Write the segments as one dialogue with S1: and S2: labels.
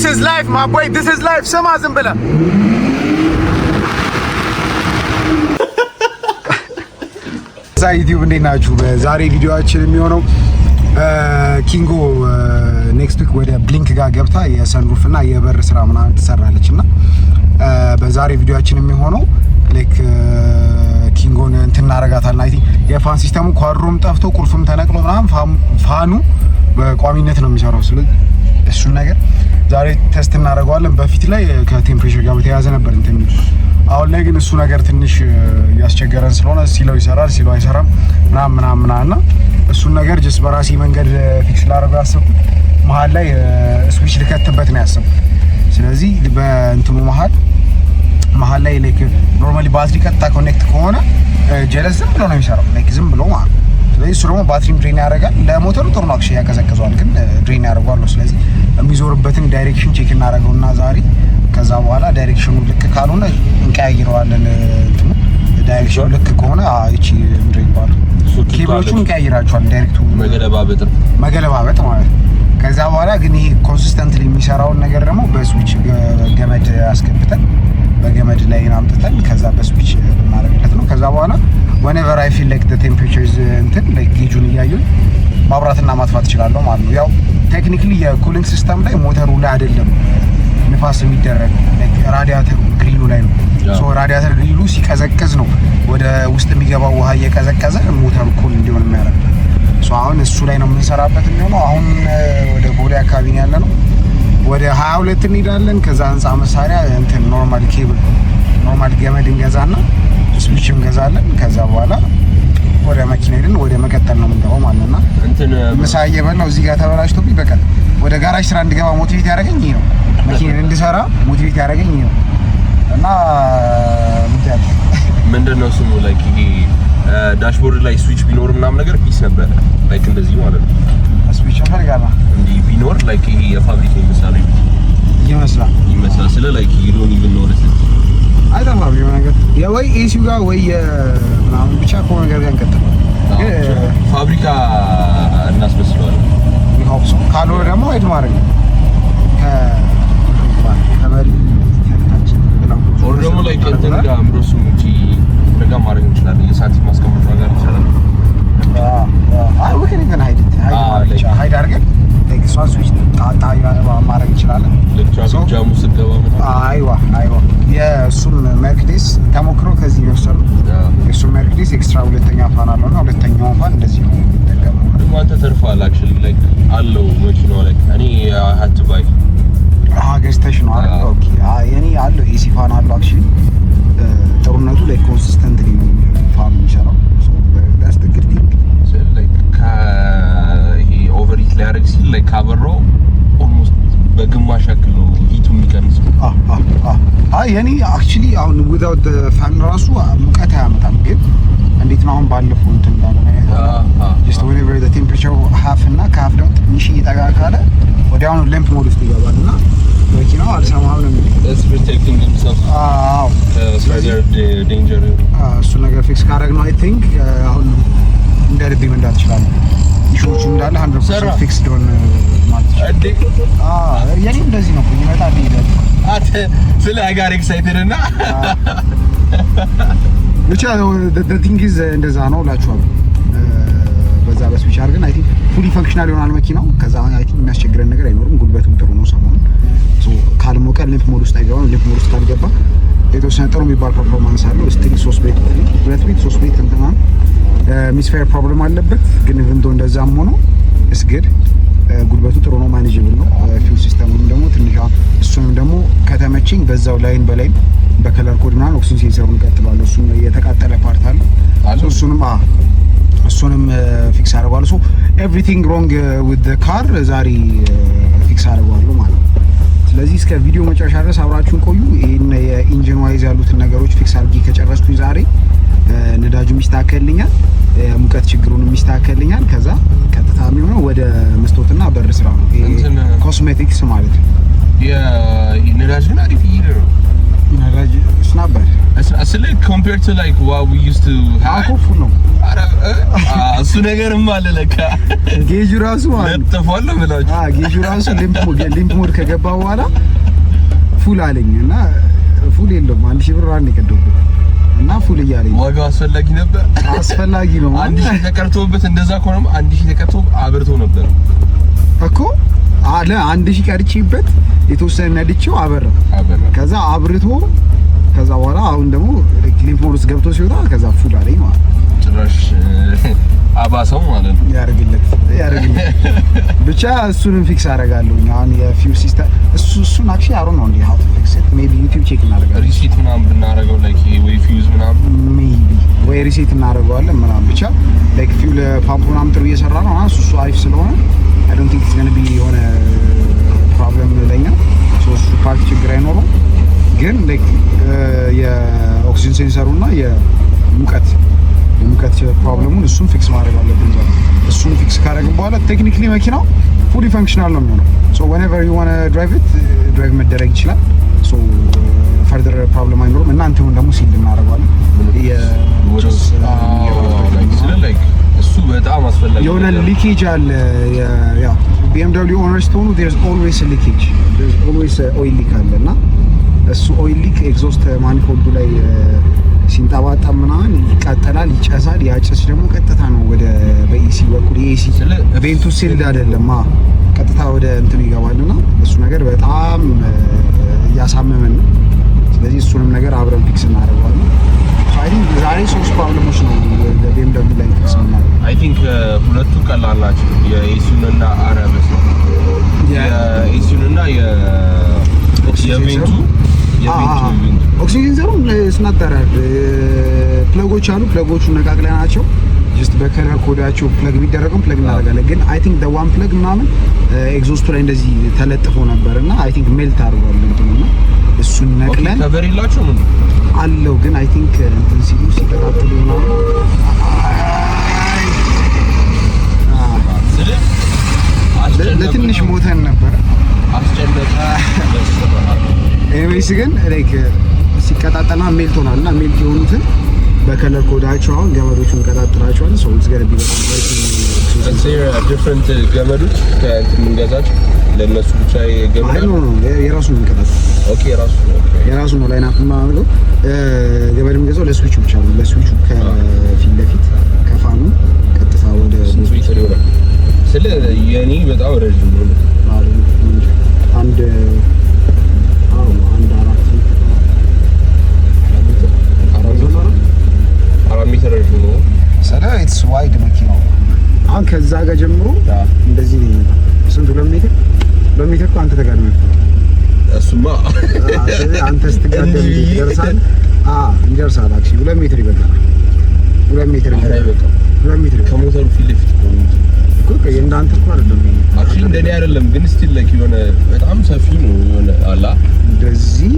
S1: is life my boy, this is life. ስማ ዝም ብለህ ዩቲዩብ እንዴት ናችሁ? በዛሬ ቪዲዮአችን የሚሆነው ኪንጎ ኔክስት ዊክ ወደ ብሊንክ ጋር ገብታ የሰንሩፍ እና የበር ስራ ምናምን ትሰራለችና በዛሬ ቪዲዮአችን የሚሆነው ላይክ ኪንጎን እንትን እናረጋታለን። አይ ቲንክ የፋን ሲስተሙ ኳድሮም ጠፍቶ ቁልፍም ተነቅሎ ምናምን ፋኑ በቋሚነት ነው የሚሰራው። ስለዚህ እሱን ነገር ዛሬ ቴስት እናደርገዋለን። በፊት ላይ ከቴምፕሬቸር ጋር በተያያዘ ነበር እንትን የሚሉት። አሁን ላይ ግን እሱ ነገር ትንሽ ያስቸገረን ስለሆነ ሲለው ይሰራል ሲለው አይሰራም ምናምን እና እሱን ነገር ጀስት በራሴ መንገድ ፊክስ ላደርገው ያሰብኩት መሀል ላይ ስዊች ልከትበት ነው ያሰብኩት። ስለዚህ በእንትኑ መሀል ላይ ላይክ ኖርማሊ ባትሪ ቀጥታ ኮኔክት ከሆነ ጀለስ ዝም ብሎ ነው የሚሰራው ላይክ ዝም ብሎ ማለት ነው። ስለዚህ እሱ ደግሞ ባትሪም ድሬን ያደርጋል። ለሞተሩ ጥሩ ነው አክቹዋሊ ያቀዘቅዘዋል፣ ግን ድሬን ያደርገዋል። ስለዚህ የሚዞርበትን ዳይሬክሽን ቼክ እናደርገውና ዛሬ ከዛ በኋላ ዳይሬክሽኑ ልክ ካልሆነ እንቀያይረዋለን። እንትኑ ዳይሬክሽኑ ልክ ከሆነ እቺ ምንድን ይባላል ኬብሎቹን እንቀያይራቸዋለን። ዳይሬክቱ መገለባበጥ ማለት ነው። ከዛ በኋላ ግን ይሄ ኮንሲስተንትሊ የሚሰራውን ነገር ደግሞ በስዊች ገመድ አስገብተን በገመድ ላይ አምጥተን ከዛ በስዊች እናደርግለት ነው። ከዛ በኋላ whenever I feel like the temperatures እንትን like ጌጁን እያየሁ ማብራትና ማጥፋት እችላለሁ ማለት ነው። ያው ቴክኒካሊ የኩሊንግ ሲስተም ላይ ሞተሩ ላይ አይደለም ንፋስ የሚደረገው ላይክ ራዲያተር ግሪሉ ላይ ነው። ሶ ራዲያተር ግሪሉ ሲቀዘቅዝ ነው ወደ ውስጥ የሚገባው ውሃ እየቀዘቀዘ ሞተሩ ኩል እንዲሆን የሚያደርገው። ሶ አሁን እሱ ላይ ነው የምንሰራበት የሚሆነው። አሁን ወደ ቦሌ አካባቢ ነው ያለነው። ወደ 22 እንሄዳለን። ከዛ ህንጻ መሳሪያ እንትን ኖርማል ኬብል ኖርማል ገመድ እንገዛና ስዊች እንገዛለን። ከዛ በኋላ ወደ መኪና ሄደን ወደ መቀጠል ነው የምንገባው ማለት ነውና እንትን ምሳ እየበላው እዚህ ጋር ተበላሽቶብኝ በቃ ወደ ጋራጅ ስራ እንድገባ ሞቲቬት ያደረገኝ ይሄ ነው። መኪና እንድሰራ ሞቲቬት ያደረገኝ ይሄ ነው። እና
S2: ምንድነው ስሙ ላይክ ይሄ ዳሽቦርድ ላይ ስዊች ቢኖር ምናምን ነገር ፒስ ነበር ላይክ እንደዚህ ማለት ነው።
S1: ስዊች አፈርጋላ እንዴ
S2: ቢኖር ላይክ ይሄ የፋብሪካ ይመስላል ስለ ላይክ you don't even notice it
S1: አይደለም የሆነ ነገር ወይ ኤሲው ጋር ወይ ምናምን ብቻ ከሆነ ነገር ጋር እንቀጥላለን።
S2: ፋብሪካ እናስመስለዋለን።
S1: ይሆፕስ ካልሆነ ደግሞ አይድ ማድረግ ከመሪ
S2: ኦር ደግሞ ላይክ እንትን ጋር አምሮሱ እንጂ ነገር ማድረግ እንችላለን። የሳንቲም ማስቀመጫ ጋር ይችላል።
S1: ወከኔ ግን ሃይድ አድርገን ቴክስዋን ስዊች ጣጣ ማድረግ እንችላለን።
S2: ጃሙ ስገባ ነው።
S1: አይዋ የሱም መርክዴስ ተሞክሮ ከዚህ ይወሰዱ። የሱም መርክዴስ ኤክስትራ ሁለተኛ ፋን አለውና ሁለተኛው ፋን እንደዚህ ነው የሚጠቀመው።
S2: አንተ ተርፋል አክቹሊ ላይክ አለው መኪናው ላይ እኔ had to buy
S1: ገዝተሽ ነው አይደል? ኦኬ የኔ አለው ኤሲ ፋን አለው አክቹሊ ጥሩነቱ ላይ ኮንሲስተንትሊ ነው ፋን የሚሰራው። that's the good thing
S2: like ይሄ ኦቨርሂት ሊያደርግ ሲል ላይ ካበራው ኦልሞስት በግማሽ ያክል ነው ሂቱ የሚቀንሰው።
S1: የኔ አክቹሊ አሁን without the fan ራሱ ሙቀት አያመጣም። ግን እንዴት ነው አሁን ባለፈው እንትን እንዳለ just whenever the temperature half እና ከሀፍ ደግሞ ትንሽ እየጠጋ ካለ ወዲያውኑ ሌምፕ ሞድ ውስጥ ይገባልና መኪናው አልሰማም ነው
S2: it's protecting himself further danger
S1: እሱ ነገር ፊክስ ካደረግነው I think አሁን እንደልብ መንዳት ይችላል። ኢሹዎቹ እንዳለ 100% ፊክስድ ሆነ ማለት ነው። የኔ እንደዚህ ነው ይመጣል ይላል
S2: አተ ስለ አጋር ኤክሳይትድ እና
S1: ብቻ the thing is እንደዛ ነው እላችኋለሁ። በዛ በስዊች አድርገን አይ ቲንክ ፉሊ ፈንክሽናል ይሆናል መኪናው። ከዛ አይ ቲንክ የሚያስቸግረን ነገር አይኖርም። ጉልበቱም ጥሩ ነው። ሰሞኑን ካልሞቀ ሊምፕ ሞድ ውስጥ አይገባም። ሊምፕ ሞድ ውስጥ ካልገባ የተወሰነ ጥሩ የሚባል ፐርፎርማንስ አለው። ስቲል 3 ቤት 2 ቤት 3 ቤት እንትና ሚስፌር ፕሮብሌም አለበት። ግን ኢቭን ዶ እንደዛም ሆኖ እስ ግድ ጉልበቱ ጥሩ ነው። ማኔጀብል ነው። ፊውል ሲስተሙም ደግሞ ትንሽ እሱንም ደግሞ ከተመቸኝ በዛው ላይን በላይ በከለር ኮድ ምናምን ኦክሲጅን ሴንሰሩን እንቀጥላለሁ። እሱም የተቃጠለ ፓርት አለ። እሱንም ፊክስ አደርጋለሁ። ሶ ኤቭሪቲንግ ሮንግ ዊዝ ዘ ካር ዛሬ ፊክስ አደርጋለሁ ማለት ነው። ስለዚህ እስከ ቪዲዮ መጨረሻ ድረስ አብራችሁን ቆዩ። ይሄን የኢንጂን ዋይዝ ያሉትን ነገሮች ፊክስ አድርጌ ከጨረስኩኝ ዛሬ ነዳጁ የሚስተካከልልኛል፣ ሙቀት ችግሩን የሚስተካከልልኛል። ከዛ ቀጥታ የሚሆነው ወደ መስታወትና በር ስራ ነው። ኮስሜቲክስ ማለት ነው።
S2: ነዳጅ ግን አሪፍ ይሄ ነው።
S1: ነዳጅ ስናበር
S2: Actually compared to like what we used to have
S1: full ነው
S2: እሱ ነገርም አለ ለካ
S1: ጌጁ ራሱ
S2: ለጥፏል ብላችሁ
S1: ጌጁ ራሱ ሊምፕ ሞድ ከገባ በኋላ ፉል አለኝና ፉል የለውም 1000 ብር አንድ ይቀደውብኝ እና ፉል እያለኝ
S2: ዋጋው አስፈላጊ ነበር
S1: አስፈላጊ ነው
S2: 1000 ተቀርቶበት እንደዛ ከሆነም 1000 ተቀርቶ አብርቶ ነበር
S1: እኮ አለ 1000 ቀርጪበት የተወሰነ ነድቼው አበራ ከዛ አብርቶ ከዛ በኋላ አሁን ደግሞ ሊምፕ ሞድ ውስጥ ገብቶ ሲወጣ ከዛ ፉል አለኝ ማለት
S2: ጭራሽ አባሰው ማለት ነው
S1: ያርግለት ብቻ እሱንም ፊክስ አደርጋለሁ አሁን የፊውል ሲስተም እሱን አክቹሊ አሮ ነው እንዴ how to fix it maybe YouTube ቼክ እናደርጋለን
S2: ሪሴት ምናምን ብናደርገው like ወይ ፊውዝ ምናምን
S1: ሜቢ ወይ ሪሴት እናደርገዋለን ምናምን ብቻ like ፊውል ፓምፕ ምናምን ጥሩ እየሰራ ነው እሱ አሪፍ ስለሆነ I don't think it's going to be የሆነ ፕሮብሌም ለኛ እሱ ፓርት ችግር አይኖርም ግን like የኦክሲጅን ሴንሰሩና የሙቀት ፕሮብሌሙን እሱን ፊክስ ማድረግ አለብን ዛሬ እሱን ፊክስ ካደረግን በኋላ ቴክኒካሊ መኪናው ፉሊ ፈንክሽናል ነው የሚሆነው so whenever you want to drive it drive መደረግ ይችላል so further problem አይኖርም እና አንተውን ደግሞ ሲል እናደርጋለን
S2: እሱ በጣም አስፈላጊ
S1: የሆነ ሊኬጅ አለ ያ BMW owners ሆኑ there's always a leakage there's always oil leak አለና እሱ oil leak exhaust manifold ላይ ሲንጣባጣ ምናምን ይቃጠላል ይጨሳል ያጨስ ደግሞ ቀጥታ ነው ወደ በኢሲ በኩል ኢሲ ቬንቱ ሲልድ አይደለም ቀጥታ ወደ እንትን ይገባልና እሱ ነገር በጣም ያሳመመን ነው ስለዚህ እሱንም ነገር አብረን ፊክስ እናደርጋለን አይ ቲንክ ዛሬ ሶስት ፕሮብሌሞች ነው BMW ላይ ፊክስ እናደርጋለን
S2: አይ ቲንክ ሁለቱ ቀላል ናቸው የኢሲዩንና አረበስ የኢሲዩንና የቬንቱ ኦክሲጅን ዘሩ ስናጠራድ ፕለጎች አሉ ፕለጎቹን ነቃቅለና ናቸው ጀስት በከለር ኮዳቸው ፕለግ ቢደረገው ፕለግ እናደርጋለን ግን አይ ቲንክ the one plug ምናምን ኤግዞስቱ ላይ እንደዚህ ተለጥፎ ነበርና አይ ቲንክ ሜልት አድርጓል እንትኑና እሱን ነቅለን ከቨር የላችሁ ምን
S1: አለው ግን አይ ቲንክ እንትን ሲሉ ሲቀጣጥሉ ነው ለትንሽ ሞተን ነበር
S2: አስጨነቀ
S1: ኤኒዌይስ ግን ላይክ ሲቀጣጠልና ሜልት ሆናልና ሜልት የሆኑትን በከለር ኮዳቸው አሁን ገመዶቹን ቀጣጥራቸዋል ሰው ዝገረብ
S2: ይበቃል ዲፈረንት ገመዶች ከእንትን እንገዛች ለነሱ ብቻ የገመድ
S1: አይ ነው የራሱ ነው ቀጣጥ ኦኬ የራሱ ነው ላይን አፕ ማለት ገመድ የምንገዛው ለስዊቹ ብቻ ነው ለስዊቹ ከፊት ለፊት ከፋኑ ቀጥታ ወደ
S2: ስዊቹ ይወራል ስለ የኔ በጣም ረጅም ነው
S1: አንድ
S2: ሜትር ነው
S1: ሰላ ኢትስ ዋይድ መኪናው አሁን ከዛ ጋር ጀምሮ እንደዚህ ነው ስንት 2 ሜትር እኮ አንተ ተጋድመህ
S2: እሱማ
S1: አንተ ስትጋደም ይደርሳል ይደርሳል አክሲ 2 ሜትር ይበቃል 2 ሜትር ይበቃል 2 ሜትር
S2: ከሞተሩ ፊት ለፊት
S1: እኮ እንዳንተ እኮ አይደለም
S2: አክቹሊ እንደኔ አይደለም ግን ስቲል ላይክ የሆነ በጣም ሰፊ ነው የሆነ አላ እንደዚህ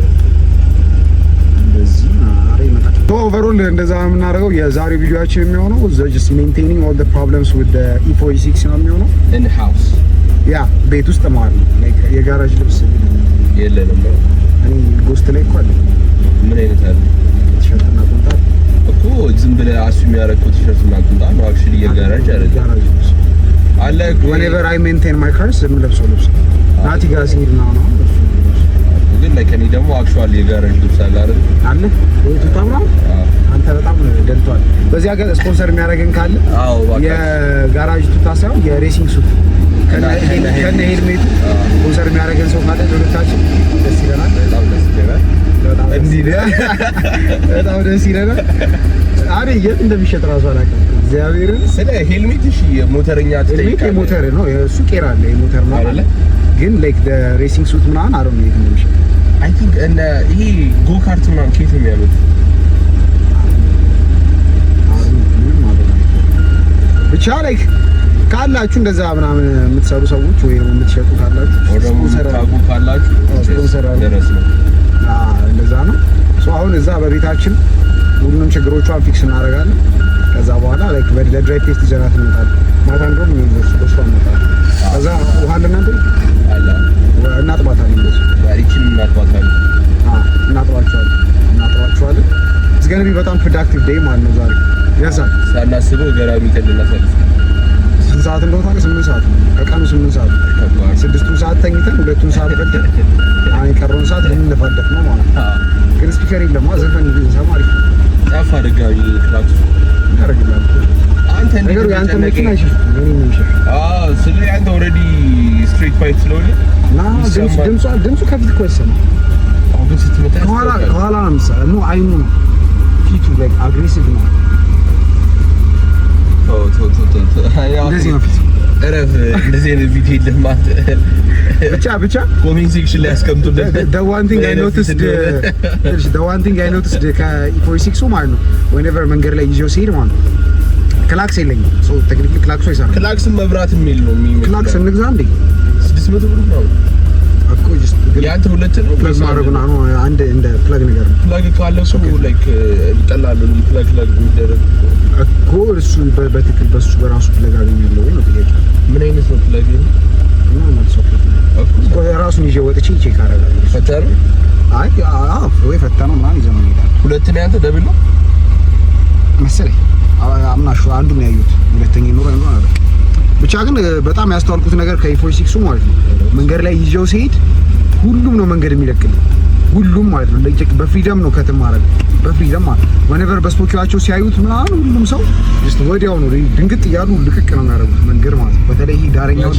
S2: አሬ መጣ ኦቨርኦል እንደዛ የምናደርገው የዛሬ ቪዲዮአችን የሚሆነው just maintaining all the problems with the E46 ነው የሚሆነው in house
S1: ያ ቤት ውስጥ ማለት ነው like የጋራጅ ልብስ
S2: የለንም
S1: እኔ ጎስት ላይ እኮ አለ
S2: ምን አይነት አለ
S1: ቲሸርትና ቁምጣ
S2: እኮ ዝም ብለህ አሱም ያደረኩት ቲሸርትና ቁምጣ ነው አክቹሊ የጋራጅ አይደለም ጋራጅ አለ whenever I maintain my cars የምለብሰው ልብስ ናቲ ጋር ሲሄድ ነው ግን ለከኒ ደግሞ አክቹአሊ የጋራጅ ልብስ አለ አይደል አለ ወይቱ ታምራው አንተ በጣም ደልቷል በዚህ ሀገር ስፖንሰር የሚያደርገን ካለ የጋራጅ ቱታ ሳይሆን የሬሲንግ ሱት ከነ ሄልሜት ስፖንሰር የሚያደርገን ሰው ካለ ለሁለታችን ደስ ይለናል በጣም ደስ ይለናል በጣም ደስ ይለናል አሬ የት እንደሚሸጥ ራሱ አላውቅም እግዚአብሔርን ስለ ሄልሜት እሺ የሞተርኛ ሄልሜት የሞተር ነው እሱ ቄራ አለ የሞተር ነው አይደል ግን ላይክ the racing suit ምናምን አሮ ነው የሚሸጥ አይ ቲንክ እና ይሄ ጎ ካርት ምናምን ከየት ነው የሚያመጡት ብቻ ላይክ ካላችሁ እንደዛ ምናምን የምትሰሩ ሰዎች ወይ የምትሸጡ ካላችሁ ስፖንሰር ካላችሁ
S1: ስፖንሰር
S2: ደረስ ነው
S1: እንደዛ ነው አሁን እዛ በቤታችን ሁሉንም ችግሮቿን ፊክስ እናደርጋለን ከዛ በኋላ ላይክ በድራይቭ ቴስት ይዘናት እንመጣለን ማታ እንደውም የሚወስድ በሷ እንመጣለን ከዛ ውሃ ለእናንተ
S2: አላ
S1: እናጥባታለን እንደዚህ
S2: ያሪችን እናጥባታለን
S1: እናጥባቸዋለን ገና በጣም ፕሮዳክቲቭ ዴይ ማለት ነው ዛሬ። ያሳ
S2: ሳናስበው ገራሚ ቀንና ሰልፍ
S1: ስንት ሰዓት እንደሆነ ታውቃለህ? 8 ሰዓት ከቀኑ 8 ሰዓት 6ቱን ሰዓት ተኝተን 2ቱን ሰዓት በልተን አሁን የቀረውን ሰዓት ልንፋደፍ ነው ማለት ነው። ግን ስፒከር የለም ዘፈን እንሰማ አሪፍ ነው።
S2: ጠፋ ድጋሚ ክላክስ
S1: ያደርግልሃል።
S2: አንተ
S1: ነገሩ ያንተ መኪና አይሸፍም ምን የሚሸፍ
S2: ስለዚህ አንተ ኦልሬዲ ስትሪት ፋይት ስለሆነ ድምፁ ከፊት እኮ አይሰማም። ከኋላ ነው የሚሰማው። ነው አይኑ ነው ፊቱ ላይ አግሬሲቭ ነው። እንደዚህ ነው ፊቱ። እረፍ እንደዚህ አይነት ቪዲዮ የለም ማለት
S1: ብቻ
S2: ኮሜንት ሴክሽን ላይ አስቀምጡልን።
S1: the one thing I noticed ከ46 ማለት ነው whenever መንገድ ላይ ይዤው ሲሄድ ማለት ነው ክላክስ የለኝም። ሶ ቴክኒካሊ ክላክሱ አይሰራም።
S2: ክላክስን መብራት የሚል ነው የሚመስለው።
S1: ክላክስ እንግዛ እንዴ
S2: 600 ብር ነው እኮ ጀስት ያንተ ሁለት ነው
S1: ፕለግ ማድረጉና ነው አንድ እንደ ፕለግ ነገር ነው።
S2: ፕለግ ካለው ሰው ላይክ ይጠላል እንዴ ፕለግ የሚደረግ
S1: እኮ እሱ በትክክል በሱ በራሱ ፕለግ አገኛለሁ ወይ ነው ጥያቄ።
S2: ምን አይነት ነው ፕለግ ነው?
S1: እኮ ራሱን ይዤ ወጥቼ ቼክ አደርጋለሁ።
S2: ፈተረ
S1: ወይ ፈተነው ምናምን ይዘው ነው የሚሄዳል።
S2: ሁለት ነው ያንተ ደብል ነው
S1: መሰለኝ አምናሹ አንዱ ነው ያዩት ሁለተኛ ኑሮ ነው አይደል? ብቻ ግን በጣም ያስተዋልኩት ነገር ከ46 ማለት ነው መንገድ ላይ ይዤው ሲሄድ ሁሉም ነው መንገድ የሚለቅልኝ ሁሉም ማለት ነው ለጭቅ በፍሪደም ነው ከተማ ማለት በፍሪደም ማለት whenever በስፖኪያቸው ሲያዩት ምናምን ሁሉም ሰው just ወዲያው ነው ድንግጥ እያሉ ልቅቅ ነው የሚያደርጉት መንገድ ማለት ነው። በተለይ ይሄ ዳረኛው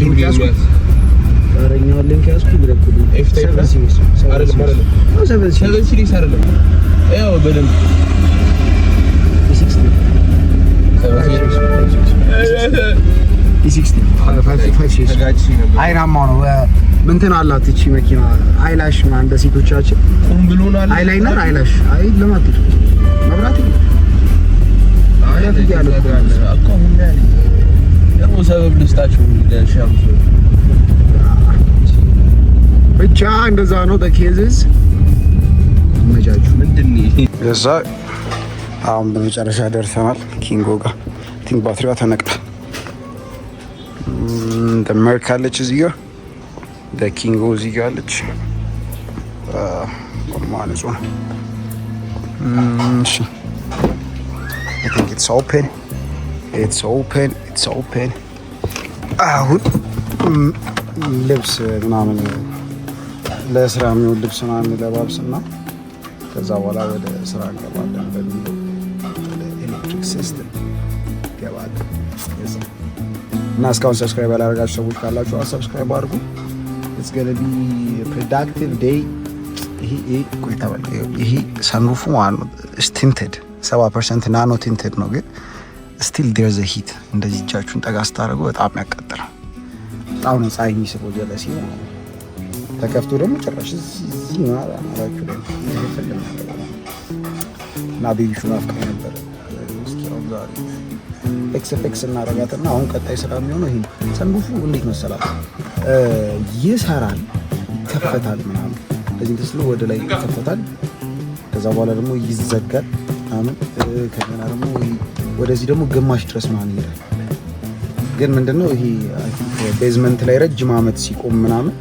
S1: ሊንክ ያስኩ ይለቅልኝ
S2: ኤፍ7 ሲሪስ አይደለም ያው በደንብ አይናማው ነው ምንትን አላት እቺ መኪና አይላሽ ምናምን እንደ ሴቶቻችን ብሎናል። አይላይነር አይላሽ አይ ለማጥቶ መብራት ያለ አቆ ምን ያለ ደግሞ ሰበብ ልስታችሁ ለሻምሱ ብቻ እንደዛ ነው። በኬዝስ መጃጁ ምንድነው
S1: እዛ አሁን በመጨረሻ ደርሰናል ኪንጎ ጋር። ቲንክ ባትሪዋ ተነቅታ ተመርካ አለች እዚህ ጋር ኪንጎ እዚህ ጋር አለች። ማንጹ ነው እሺ I think it's open. አሁን ልብስ ምናምን ለስራ የሚሆን ልብስ ምናምን ለባብስና ከዛ በኋላ ወደ ስራ እንገባለን። በሚል ኤሌክትሪክ ሲስተም ገባለን እና እስካሁን ሰብስክራይብ ያላደረጋችሁ ሰዎች ካላችሁ ሰብስክራይብ አድርጉ። it's going to be a productive day። ይሄ ሰንሩፉ ቲንትድ 70% ናኖ ቲንትድ ነው፣ ግን ስቲል there's a heat። እንደዚህ እጃችሁን ጠጋ ስታደርጉ በጣም ያቃጥላል። በጣም ነው ፀሐይ የሚስበው ጀለሲ ነው። ተከፍቶ ደግሞ ጭራሽ እዚህ ማለት አላችሁ ደግሞ ይፈልም እና ቤቢ ሹን አፍቀኝ ነበር። እስኪ አሁን ዛሬ ኤክስ እናደርጋትና አሁን ቀጣይ ስራ የሚሆነው ይሄ ሰንሩፉ እንዴት መሰላችሁ ይሰራል፣ ይከፈታል ምናምን እዚህ ተስሎ ወደ ላይ ይከፈታል። ከዛ በኋላ ደግሞ ይዘጋል ምናምን ከዛ ደግሞ ወደዚህ ደግሞ ግማሽ ድረስ ምናምን ይሄዳል። ግን ምንድነው ይሄ ቤዝመንት ላይ ረጅም ዓመት ሲቆም ምናምን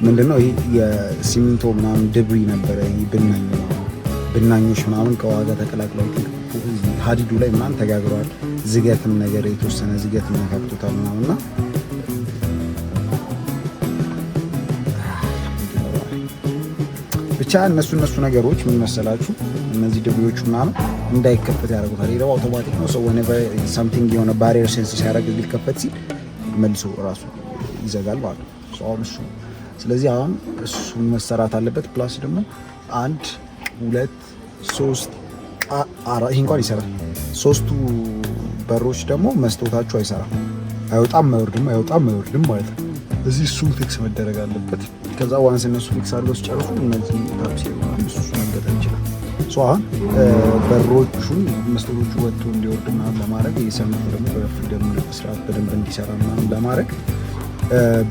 S1: ምንድነው ይሄ የሲሚንቶ ምናምን ድብሪ ነበረ። ይሄ ብናኞች ምናምን ከዋጋ ተቀላቅለው ሀዲዱ ላይ ምናምን ተጋግረዋል። ዝገትም ነገር የተወሰነ ዝገትም ነካክቶታል ምናምንና ብቻ እነሱ ነገሮች ምን መሰላችሁ እነዚህ ድብሪዎቹ ምናምን እንዳይከፈት ያደርጉታል። ይሄው አውቶማቲክ ነው። ሰው whenever something የሆነ ባሪየር ሴንስ ሲያደርግ ሊከፈት ሲል መልሶ ራሱ ይዘጋል ማለት ነው። ስለዚህ አሁን እሱ መሰራት አለበት። ፕላስ ደግሞ 1 2 3 4 ይሄ እንኳን ይሰራል። 3ቱ በሮች ደግሞ መስታወታቸው አይሰራም፣ አይወጣም አይወርድም ማለት ነው። እዚህ እሱ ፊክስ መደረግ አለበት። ከዛ ዋንስ እነሱ ፊክስ አድርገው ሲጨርሱ እነዚህ ታክሲ ምናምን እሱ መገጠም ይችላል። አሁን በሮቹን መስታወቶቹ ወጥቶ እንዲወርድ ምናምን ለማድረግ የሰንቱ ደግሞ በፍሪደም ስርዓት በደንብ እንዲሰራ ምናምን ለማድረግ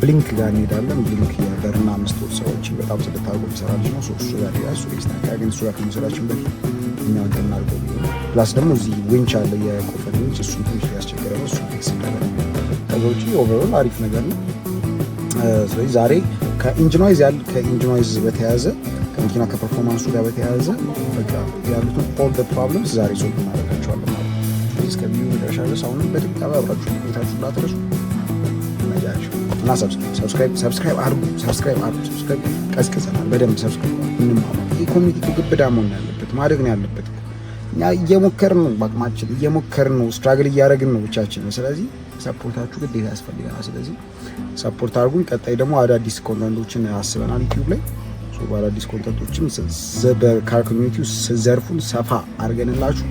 S1: ብሊንክ ጋር እንሄዳለን። ብሊንክ የበርና መስታወት ስራዎችን በጣም ስለታወቁ ይሰራል ነው። እሱ ጋር ያሱ ይስተካከል። እሱ ጋር ከመሰራችን በፊት እኛ እናድርገው። ፕላስ ደግሞ እዚህ ዊንች አለ፣ የቆፈን ዊንች። እሱ ትንሽ ያስቸገረ ነው። እሱ ፊክስ እናደርጋለን። ከዛ ውጪ ኦቨርኦል አሪፍ ነገር ነው። ስለዚህ ዛሬ ከኢንጂን ኖይዝ በተያያዘ መኪና ከፐርፎርማንሱ ጋር በተያያዘ በቃ ያሉትን all the problems ዛሬ ሶልቭ እናደርጋቸዋለን ማለት ነው። እስከ ቪዲዮ መጨረሻ ድረስ አሁንም በድጋሚ አብራችሁ ቤታችሁ እንዳትረሱ እና ሰብስክራይብ አድርጉ። ሰብስክራይብ ቀዝቅዘናል። በደንብ ሰብስክራይብ እንማማ። ይህ ኮሚኒቲ ግብዳ መሆን ያለበት ማደግ ነው ያለበት። እኛ እየሞከርን ነው፣ በአቅማችን እየሞከርን ነው፣ ስትራግል እያደረግን ነው ብቻችን ነው። ስለዚህ ሰፖርታችሁ ግዴታ ያስፈልገናል። ስለዚህ ሰፖርት አድርጉን። ቀጣይ ደግሞ አዳዲስ ኮንተንቶችን አስበናል ዩቲዩብ ላይ። በአዳዲስ ኮንተንቶችም በካር ኮሚኒቲው ዘርፉን ሰፋ አድርገንላችሁ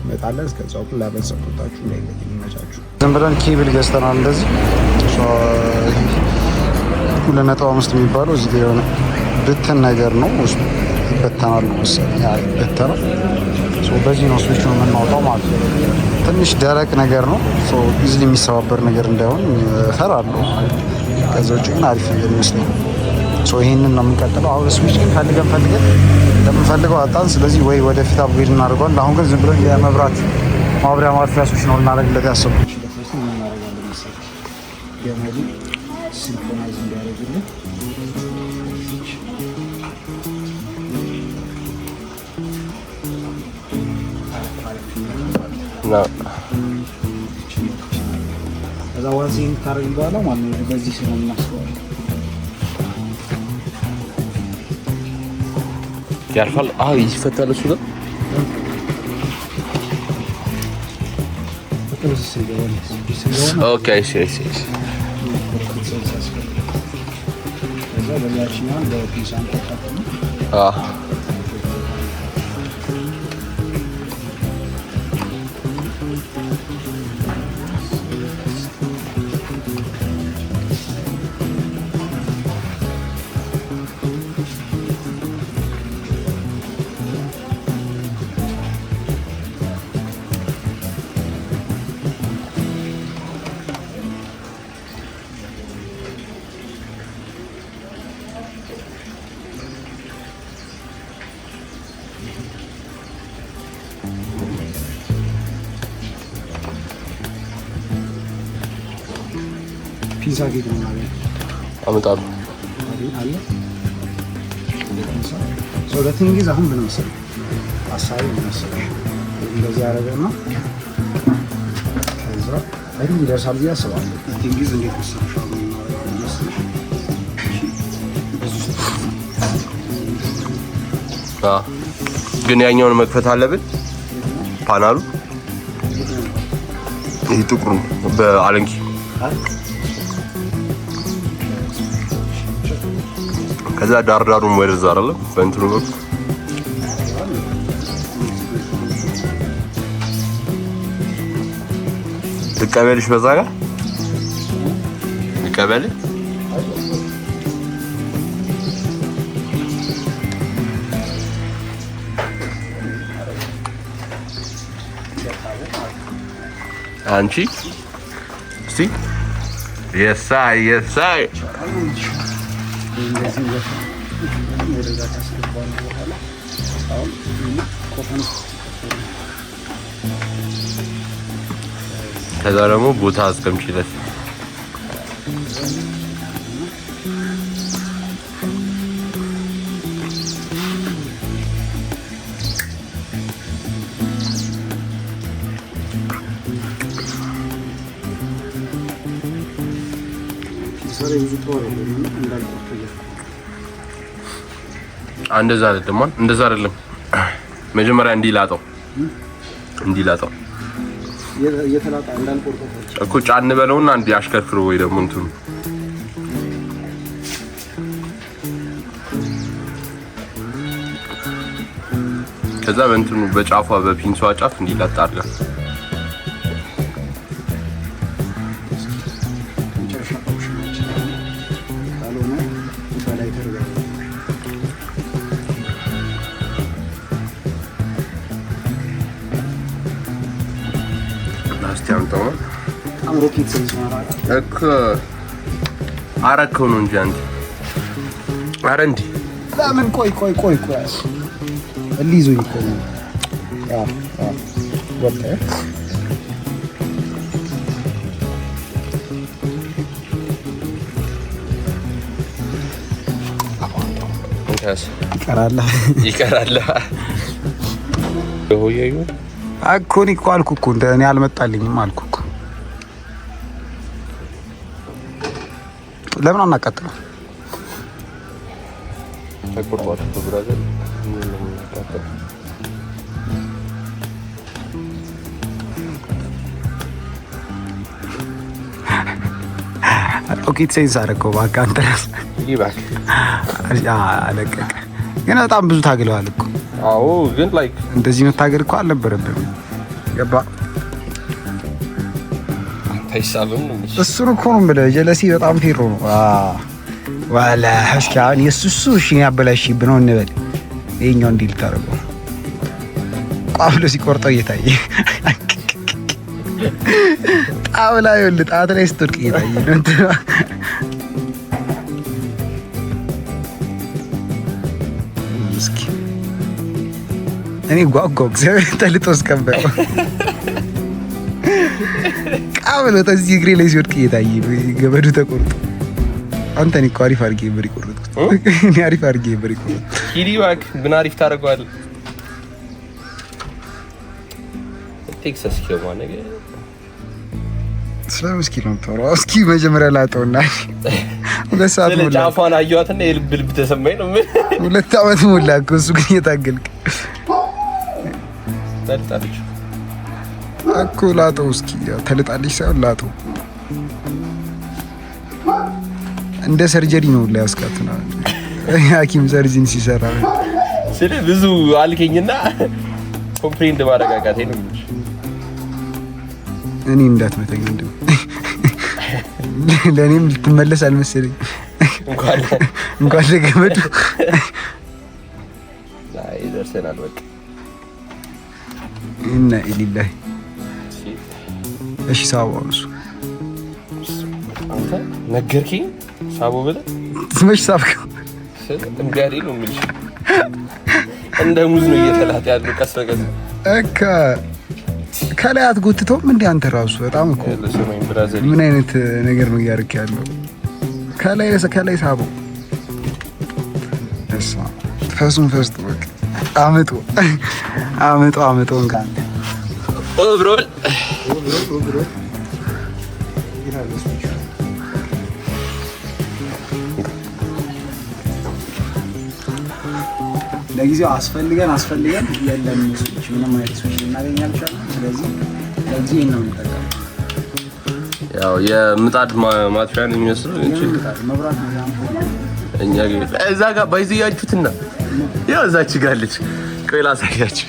S1: እንመጣለን። እስከዛው ግን ላበን ሰፖርታችሁ እንዳይለይ ይመቻችሁ። ዝም ብለን ኬብል ገዝተናል። እንደዚህ 2.5 የሚባለው እዚህ የሆነ ብትን ነገር ነው ውስጡ ይበተናል ነው መሰለኝ። ይበተናል። በዚህ ነው ስዊች ነው የምናወጣው ማለት ነው። ትንሽ ደረቅ ነገር ነው። ኢዝሊ የሚሰባበር ነገር እንዳይሆን እፈራለሁ። ከዛ ውጭ ግን አሪፍ ነገር ይመስለኛል። ይሄንን ነው የምንቀጥለው። አሁን ስዊች ግን ፈልገን እንደምንፈልገው አጣን። ስለዚህ ወይ ወደፊት አፕግሬድ እናደርገዋለን። አሁን ግን ዝም ብለን የመብራት ማብሪያ ማጥፊያ ስዊች ነው እናደርግለት ያሰብኩት። ገመዱ ሲንክሮናይዝ እንዲያደርግልን ከዛ ዋንሲን ካረግን በኋላ ማለት ነው በዚህ ስለ እናስቀዋለን
S2: ያርፋል። አዎ ይፈታል። እሱ ነው ኦኬ። እሺ ፒዛ ጌት ነው ማለት አመጣለሁ አለ ለቲንጊዝ አሁን ምን መሰለህ አሳይ መሰለህ እንደዚህ አደረገና ከዛ አይደል ይደርሳል ብዬ አስባለሁ። ቲንጊዝ እንዴት መሰለህ ግን ያኛውን መክፈት አለብን። ፓናሉ ይሄ ጥቁሩ በአለንኪ ከዛ ዳርዳሩም ወደዛ አይደለም በእንትኑ ነው። ልቀበልሽ በዛ ጋር ልቀበል አንቺ እስቲ የሳይ ከዛ ደግሞ ቦታ አስቀምጪለት። እንደዛ አይደለም። መጀመሪያ እንዲላጣው
S1: የተላጣ እንዳልቆርጠው
S2: እኮ ጫን በለውና እንዲያሽከርክሩ ወይ ደግሞ እንትኑ ከዛ በእንትኑ በጫፏ በፒንሷ ጫፍ እንዲላጣ አድርጋ
S1: ሮኬት ሴንስ ማለት
S2: እኮ አረከው ነው እንጂ አንተ አረ እንዲ
S1: ለምን ቆይ እሊዙኝ እኮ ነው ወጣ
S2: ይቀራል ሆያዩ
S1: አኮኒ እኮ አልኩ እኮ እኔ አልመጣልኝም አልኩ እኮ። ለምን አናቃጥለው?
S2: ተቆርጧል ብራዘር።
S1: ኦኬ ሴንስ አደረገው በቃ አንተ ራስ
S2: ይባክ
S1: አለቀቀ። ግን በጣም ብዙ ታግለዋል እኮ።
S2: አዎ ግን ላይክ
S1: እንደዚህ መታገል እኮ አልነበረብህም። ገባ
S2: ታይሳለም ነው
S1: እሱን እኮ ነው የምልህ። ጀለሲ በጣም ፌሮ ነው። ዋላ እስኪ አሁን የሱሱ እሺ ያበላሽብህ ነው እንበል። ይሄኛው እንዲህ ልታረገው ቋብሎ ሲቆርጠው እየታየ ጣውላ ይኸውልህ ጣት ላይ ስትወድቅ እየታየ ነው እንትን እስኪ እኔ ጓጓው እግዚአብሔር ተልጦ እስከበረው ቃብሎ ተዚህ እግሬ ላይ ሲወድቅ እየታየ ገመዱ ተቆርጦ። አንተ እኔ እኮ አሪፍ አድርጌ ነበር የቆረጥኩት። እኔ አሪፍ አድርጌ ነበር የቆረጥኩት።
S2: ሂዲ እባክህ ምን አሪፍ ታደርገዋለህ? ቴክሳስ ኪሎ ነገር
S1: ስለምስኪ ነው ተወራ። እስኪ መጀመሪያ ላጠውና 2 ሰዓት ሞላ።
S2: ጫፏን አየኋትና የልብ ልብ ተሰማኝ ነው።
S1: 2 ዓመት ሞላ እኮ እሱ ግን እየታገልክ
S2: ተልጣለች
S1: እኮ ላጠው። እስኪ ተልጣለች ሳይሆን ላጠው። እንደ ሰርጀሪ ነው ሊያስካትና ሐኪም ሰርጂን ሲሰራ
S2: ስለ ብዙ አልከኝና ኮምፕሌንት ማረጋጋቴ ነው።
S1: እኔ እንዳትመተኝ እንደው ለኔም ልትመለስ አልመሰለኝ እንኳን ለገመዱ
S2: ላይ ደርሰናል። በቃ
S1: እና ኢሊላህ እሺ ሳባው እሱ
S2: አንተ ነገርኪኝ ሳቦ ብለህ
S1: ትመሽ ሳብከው
S2: እንጋሪ ነው የሚልሽ እንደ ሙዝ ነው እየተላጠ ያለው ቀስ በቀስ
S1: እካ ከላይ አትጎትተውም እንዴ አንተ ራሱ በጣም እኮ ምን አይነት ነገር ነው እያደረክ ያለው? ከላይ ሳበው እሷ ፈሱን ፈስቶ በቃ አመጡ እንኳን
S2: ኦብሮል
S1: ለጊዜው አስፈልገን የለም ስዊች ምንም አይነት ስዊች እናገኛለን። ስለዚህ ነው የምንጠቀመው።
S2: ያው የምጣድ ማጥፊያ ነው የሚመስለው እንጂ
S1: መብራት ነው ያንፎ
S2: እኛ ግን እዛ ጋር ባይዘያችሁትና ያው እዛች ጋለች። ቆይ ላሳያችሁ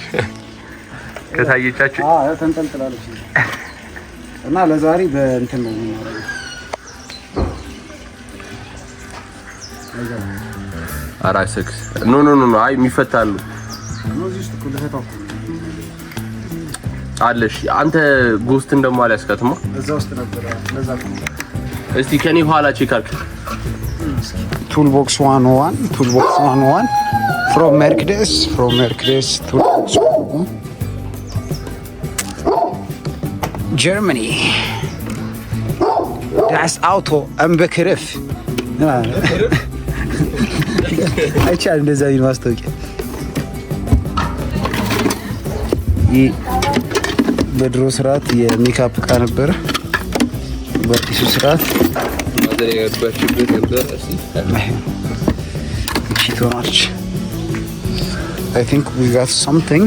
S2: ከታየቻችሁ
S1: ተንጠልጥላለች እና ለዛሬ በእንትን ነው የምናደርገው።
S2: አራክሰክስ ኖ አይ የሚፈታሉ አለሽ አንተ ጎስት እንደማለ ያስከተማ
S1: እዛ ውስጥ ነበር። ለዛ
S2: እስቲ ከኔ ኋላ ቼክ አድርግ።
S1: ቱልቦክስ 101 from Mercedes Toolbox Germany. Das Auto am Begriff. አይቻል እንደዛ ነው ማስታወቂያ። ይህ በድሮ ስርዓት የሜካፕ እቃ ነበር። በአዲሱ ስርዓት
S2: ማዘር ያባችበት ነበር።
S1: እሺ ቶናች I think we got something.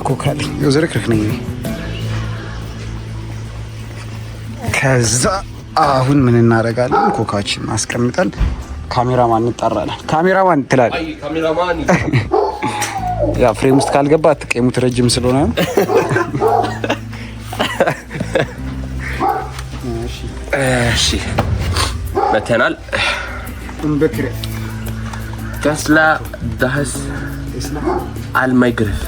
S1: ኮካል የዘረክርክ ነኝ። ከዛ አሁን ምን እናደርጋለን? ኮካችን አስቀምጠን ካሜራማን እንጠራለን። ካሜራማን ትላለህ?
S2: አይ ካሜራማን
S1: ያ ፍሬም ውስጥ ካልገባ አትቀሙት፣ ረጅም ስለሆነ።
S2: እሺ መተናል።
S1: እንበክረ
S2: ተስላ ዳስ አልማይግሪፍ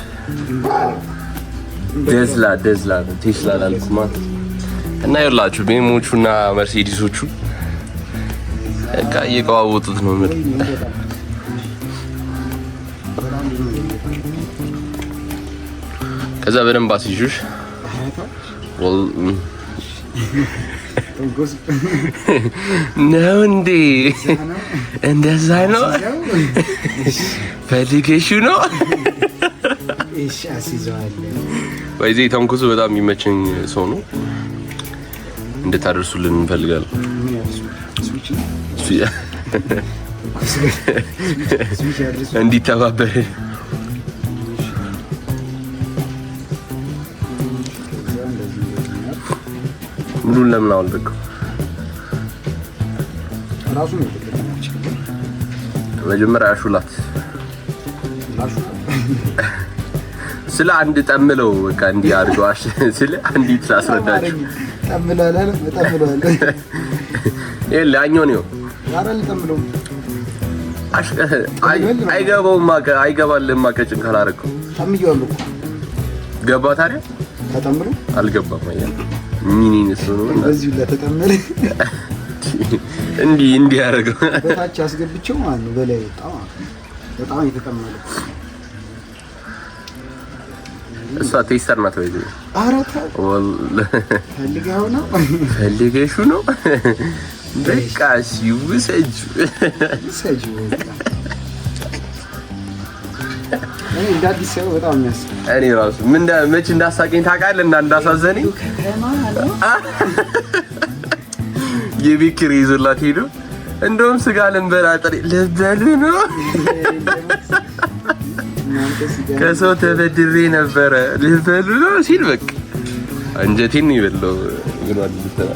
S2: ቴስላ ላልኩማ እና ይኸውላችሁ ቤሞቹና መርሴዲሶቹ በቃ እየቀዋወጡት ነው። ምን ከዛ በደንብ አስይዙሽ
S3: ነው እንዴ? እንደዛ ነው ፈልገሽ ነው?
S1: እሺ አሲዟል።
S3: ወይዚህ ተንኩሱ በጣም የሚመቸኝ ሰው ነው። እንድታደርሱልን እንፈልጋለን። እንዲተባበር ሙሉን ለምን አወልደከው?
S1: ራሱ ነው
S3: መጀመሪያ አሹላት ስለ አንድ ጠምለው በቃ እንዲህ አድርገዋሽ ስለ አንዲት አስረዳችሁ
S1: ጠምለዋል
S3: ያኛው ነው
S1: ያራል ጠምለው
S3: አይገባውም አይገባልም ማቀጭን ካላረከው
S1: ጠምየዋለሁ
S3: ገባ ታዲያ
S1: ተጠምሎ
S3: አልገባም አያ ምን ይነሱ ነው
S1: በዚህ ለተጠመለ
S3: እንዲህ ያረጋው
S1: በታች አስገብቼው ማለት ነው በላይ በጣም የተጠመለ
S3: እሷ ቴስተር ናት ወይ?
S1: አራታ
S3: ወላሂ ፈልገሽ ነው በቃ ሲውሰጅ እኔ እንዳዲስ ሰው በጣም ነው እኔ ራሱ ምን መች እንዳሳቀኝ ታውቃለህ እና እንዳሳዘነኝ የቢክሪ ይዞላት ሄዶ እንደውም ስጋ ልንበላ ጥሪ ልበሉ ነው ከሰው ተበድሬ ነበረ ልበሉ ነው ሲል በቃ አንጀቴን ይበለው ግን አዲስተና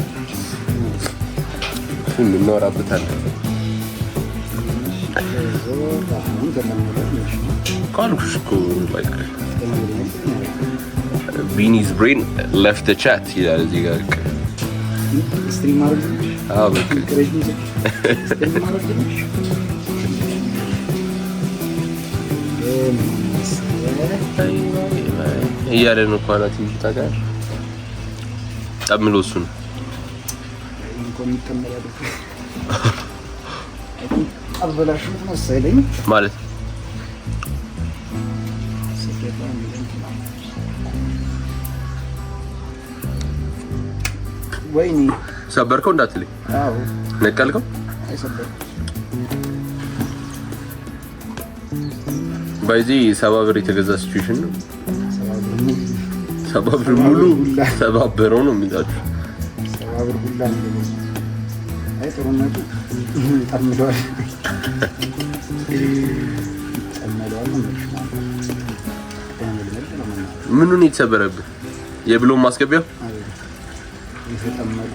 S3: ምን እናወራበታለን ካልኩሽ እኮ like Beanie's brain left the chat ይላል እዚህ ጋር
S1: ስትሪም አድርግ
S3: አዎ በቃ እያለ ነው እኮ አላት እንጂ ታውቃለህ ጠምሎ እሱ ነው
S1: አበላሽት መሰለኝ
S3: ማለት
S1: ወይኔ
S3: ሰበርከው እንዳትልኝ
S1: አዎ
S3: ነቀልከው
S1: አይሰበርኩም
S3: ባይዚ 70 ብር የተገዛ ሲቹዌሽን ነው 70 ብር ሙሉ 70 ብር ነው የሚዛችሁ
S1: 70 ብር ሁላ ነው አይ ጥሩነቱ ጠምዷል
S3: ምኑን የተሰበረብህ የብሎም ማስገቢያው
S1: የተጠመደ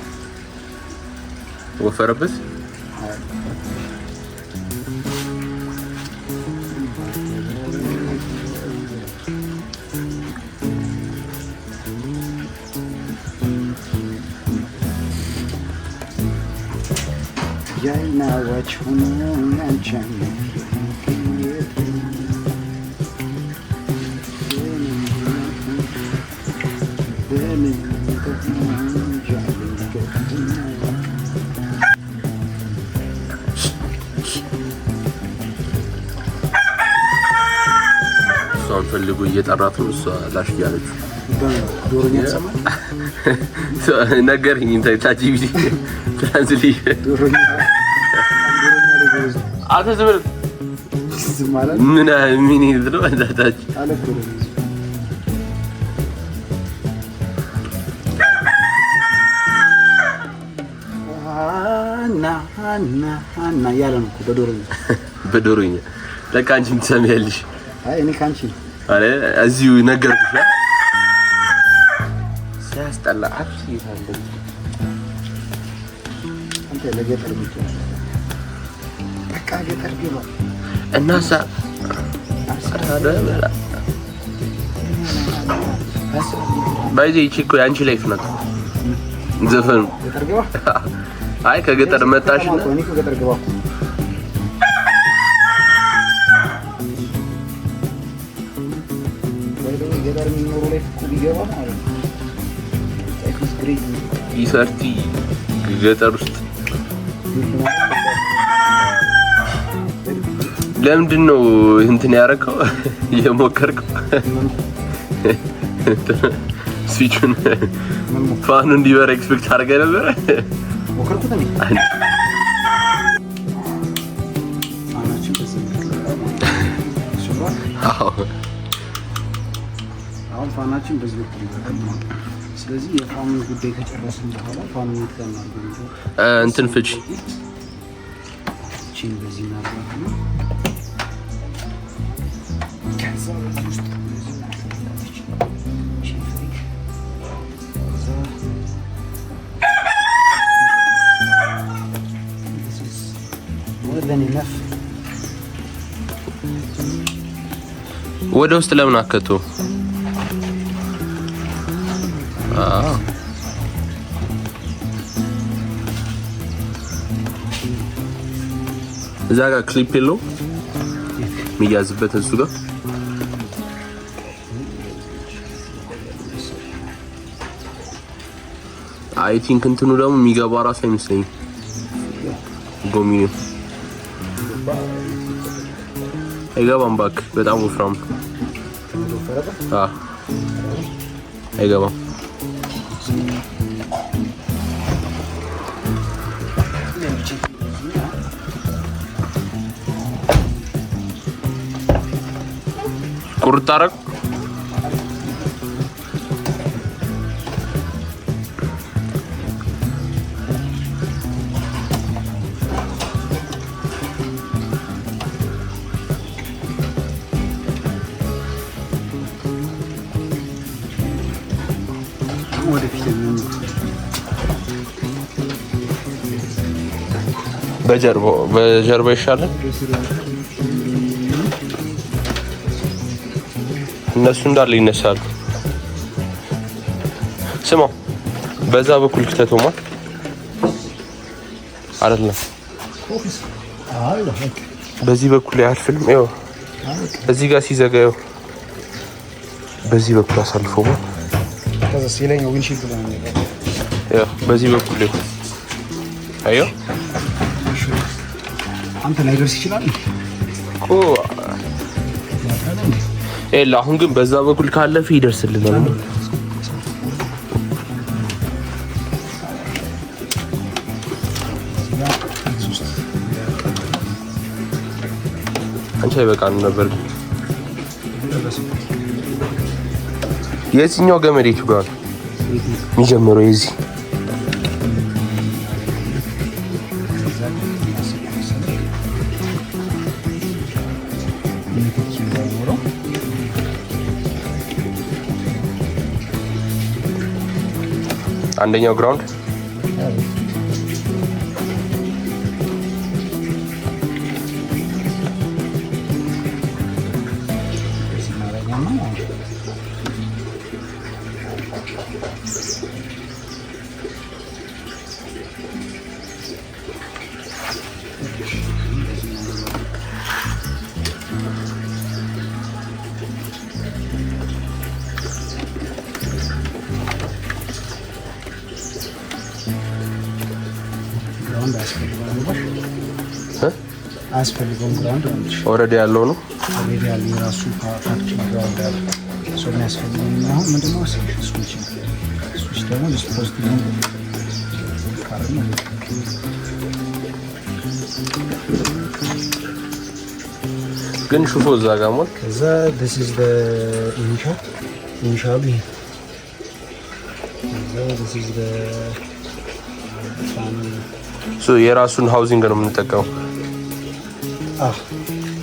S3: ወፈረበት
S1: ያይና ዋች ሆኖ አንቻን
S3: እሷን ፈልጎ እየጠራት ነው እሷ ላሽ ያለችው
S1: ዶሮኛ ተሰማል
S3: ነገርኝ ታጂቢ ትራንስሌሽን
S1: ዶሮኛ
S3: አተዝብል
S1: ዝማላ
S3: ምን ይድሮ እንዳታች
S1: አለ ዶሮኛ ና ያለ ነው
S3: በዶሮኛ ለካ አንቺም ትሰሚያለሽ
S1: አይ እኔ ካንቺ
S3: አረ እዚሁ ነገርኩሽ ሲያስጠላ አፍሲ ይታለ
S1: አንተ ለገጠር ምትሆን በቃ ገጠር ግባ
S3: እናሳ አሰራደ በላ ባይዚ እኮ ያንቺ ላይፍ ናት ዘፈኑ
S1: ገጠር ግባ
S3: አይ ከገጠር መጣሽና
S1: እኔ ከገጠር ግባ ገጠር የሚኖሩ ላይ እኮ ቢገባ ማለት ነው ታይፍስ ግሬት
S3: ይሰርቲ ገጠር ውስጥ ለምንድን ነው እንትን ያደረገው የሞከርከው ስዊቹን ፋኑ እንዲበራ ኤክስፔክት አድርገህ ነበር?
S1: ሞከርኩት እኔ አሁን ፋናችን በዚህ በኩል ይገባል። ስለዚህ የፋኑን ጉዳይ ከጨረስን በኋላ ፋኑን ይተናል
S3: እንትን ፍቺ
S1: ቺን በዚህ እናደርጋለን።
S3: ወደ ውስጥ ለምን አከቱ? እዛ ጋር ክሊፕ የለው የሚያዝበት እሱ ጋር አይ ቲንክ እንትኑ ደግሞ የሚገባ ራሱ አይመስለኝም። ጎሚኒ አይገባም ባክ በጣም ወፍራም አይገባም። ቁርጥ አደረግ በጀርባ ይሻላል። እነሱ እንዳለ ይነሳሉ። ስማ በዛ በኩል ክተተውማ አይደለም በዚህ በኩል ያልፍልም። ይኸው እዚህ ጋር ሲዘጋየው በዚህ በኩል አሳልፈው
S1: ከዛ ሲለኝ ዊንሺልድ ነው የሚለው።
S3: ያው በዚህ በኩል አየው
S1: አንተ ላይ ደርስ ይችላል
S3: እኮ ኤላ። አሁን ግን በዛ በኩል ካለፈ ይደርስልናል። አንቺ አይበቃም ነበር። የዚህኛው ገመድ የቱ ጋር ነው የሚጀምረው? የዚህ አንደኛው ግራውንድ
S1: አስፈልገውም ግራውንድ
S3: ኦልሬዲ ያለው ነው።
S1: ኦልሬዲ ያለው የራሱ ፓርቲሽን ግራውንድ አለ። ሶ የሚያስፈልገው አሁን ምንድነው ስዊች ደግሞ ዲስፖዚቲቭ ካርድ ነው።
S3: ግን ሹፎ እዛ ጋር ሞል
S1: ከዛ this is the initial this is the
S3: ሶ የራሱን ሃውዚንግ ነው የምንጠቀመው።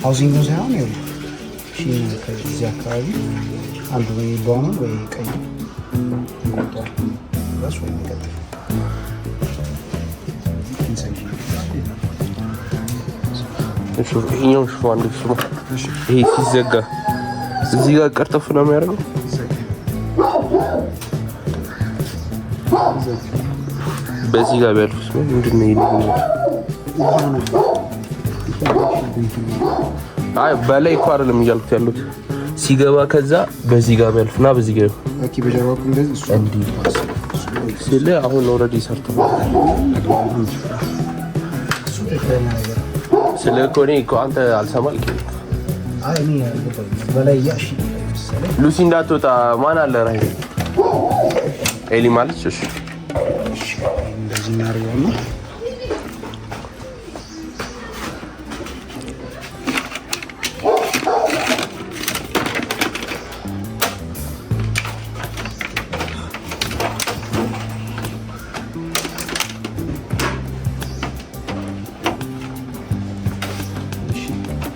S1: ሃውዚንግ ነው ሳይሆን ይኸው እሺ ከዚህ አካባቢ አንዱ ወይ ባኑ ወይ ቀይ ይወጣል ራሱ ወይ ይቀጥላል።
S3: እሺ ይሄኛው ሹፎ አንዱ ሹፎ ይሄ ሲዘጋ እዚህ ጋር ቀርጠፍ ነው የሚያደርገው። በዚህ ጋር ቢያልፍስ ምንድን ነው ይሄ? አይ በላይ እኮ አይደለም እያልኩት ያሉት ሲገባ ከዛ በዚህ ጋር ቢያልፍና በዚህ ጋር
S1: ኦኬ በጀርባው እንደዚህ እሱ
S3: እንዲህ ስለ አሁን ኦልሬዲ ሰርተዋል። ስለ ኮኔ እኮ አንተ አልሰማልክ።
S1: አይ እኔ በላይ ያሺ
S3: ሉሲ እንዳትወጣ ማን አለ ራይ ኤሊ ማለት እሺ
S1: እንደዚህ እናደርገውና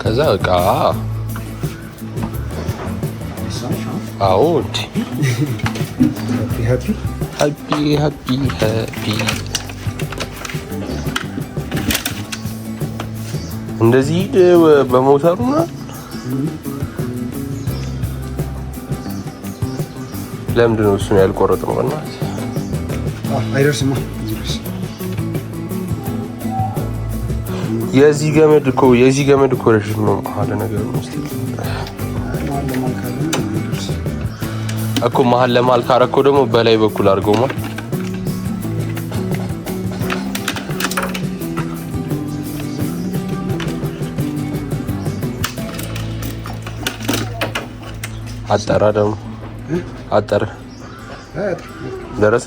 S3: ከዛ በቃ አዎ እንዴ ሃፒ እንደዚህ በሞተሩ ነው። ለምንድን ነው እሱን ያልቆረጥነው? በእናትህ
S1: አይደርስማ።
S3: የዚህ ገመድ እኮ ረጅም ነው አለ ነገር ነው እኮ መሀል ለመሀል ካረኮ ደግሞ በላይ በኩል አድርገው ማለት አጠራ ደግሞ አጠረ ደረሰ።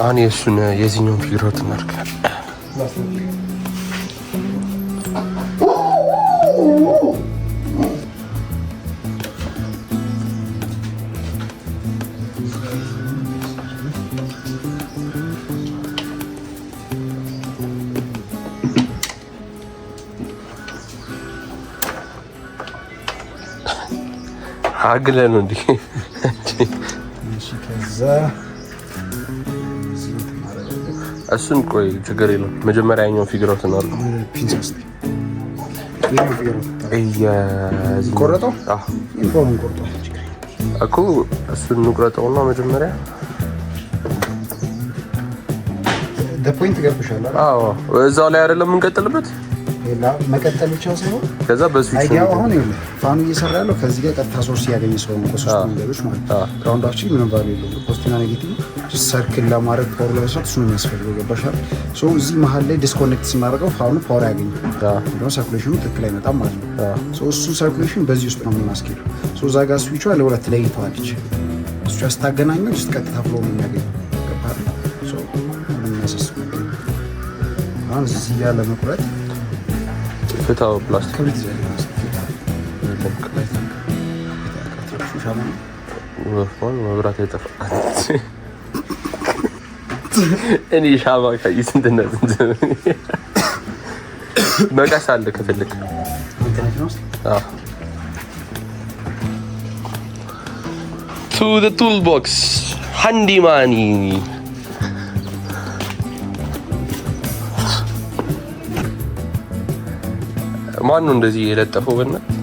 S3: አሁን የእሱን የዚህኛውን ፊግራት እናድርጋለን። አግለ ነው እንዴ?
S1: ከዛ
S3: እሱን ቆይ ችግር የለም። መጀመሪያ ያኛው ፊግራት እናድርግ።
S1: ፒንሳስ
S2: ቆረጠው
S1: ኢንፎርም ቆርጠው
S3: እኮ እሱን እንቁረጠውና መጀመሪያ
S1: ፖይንት ገብሻል።
S3: አዎ እዛው ላይ አይደለም የምንቀጥልበት
S1: ሌላ መቀጠል ብቻ ሳይሆን
S3: ከዛ በስዊች
S1: አይዲያው አሁን ይኸውልህ ፋኑ እየሰራ ያለው ከዚህ ጋር ቀጥታ ሶርስ ያገኘ ሰው ነው። ሶስት መንገዶች ማለት ነው። ግራውንዳችን ምንም ቫልዩ የለውም። ፖዚቲቭና ኔጌቲቭ ሰርክል ለማድረግ ፓወር ለመስራት እሱ ነው የሚያስፈልገው። ገባሻል? ሶ እዚህ መሀል ላይ ዲስኮኔክት ስናደርገው ፋኑ ፓወር ያገኛል። እንደው ሰርኩሌሽኑ ትክክል አይመጣም ማለት ነው። ሶ እሱ ሰርኩሌሽን በዚህ ውስጥ ነው የምናስኬደው። ሶ እዛ ጋር ስዊቿ ለሁለት ለይተዋለች። እሱ ያስታገናኘው ጀስት ቀጥታ ፍሎ ነው የሚያገኘው። ገባህ? ሶ ምንም ያሳስብ አሁን እዚህ ያለ መቁረጥ
S3: ፍታው ፕላስቲክ
S1: ከብት ይዘህ
S3: መብራት የጠፋ እኔ ሻማ ካይ ስንትና ስንት መቀስ አለ ከትልቅ to the toolbox handy money ማን ነው እንደዚህ የለጠፈው? በእናትህ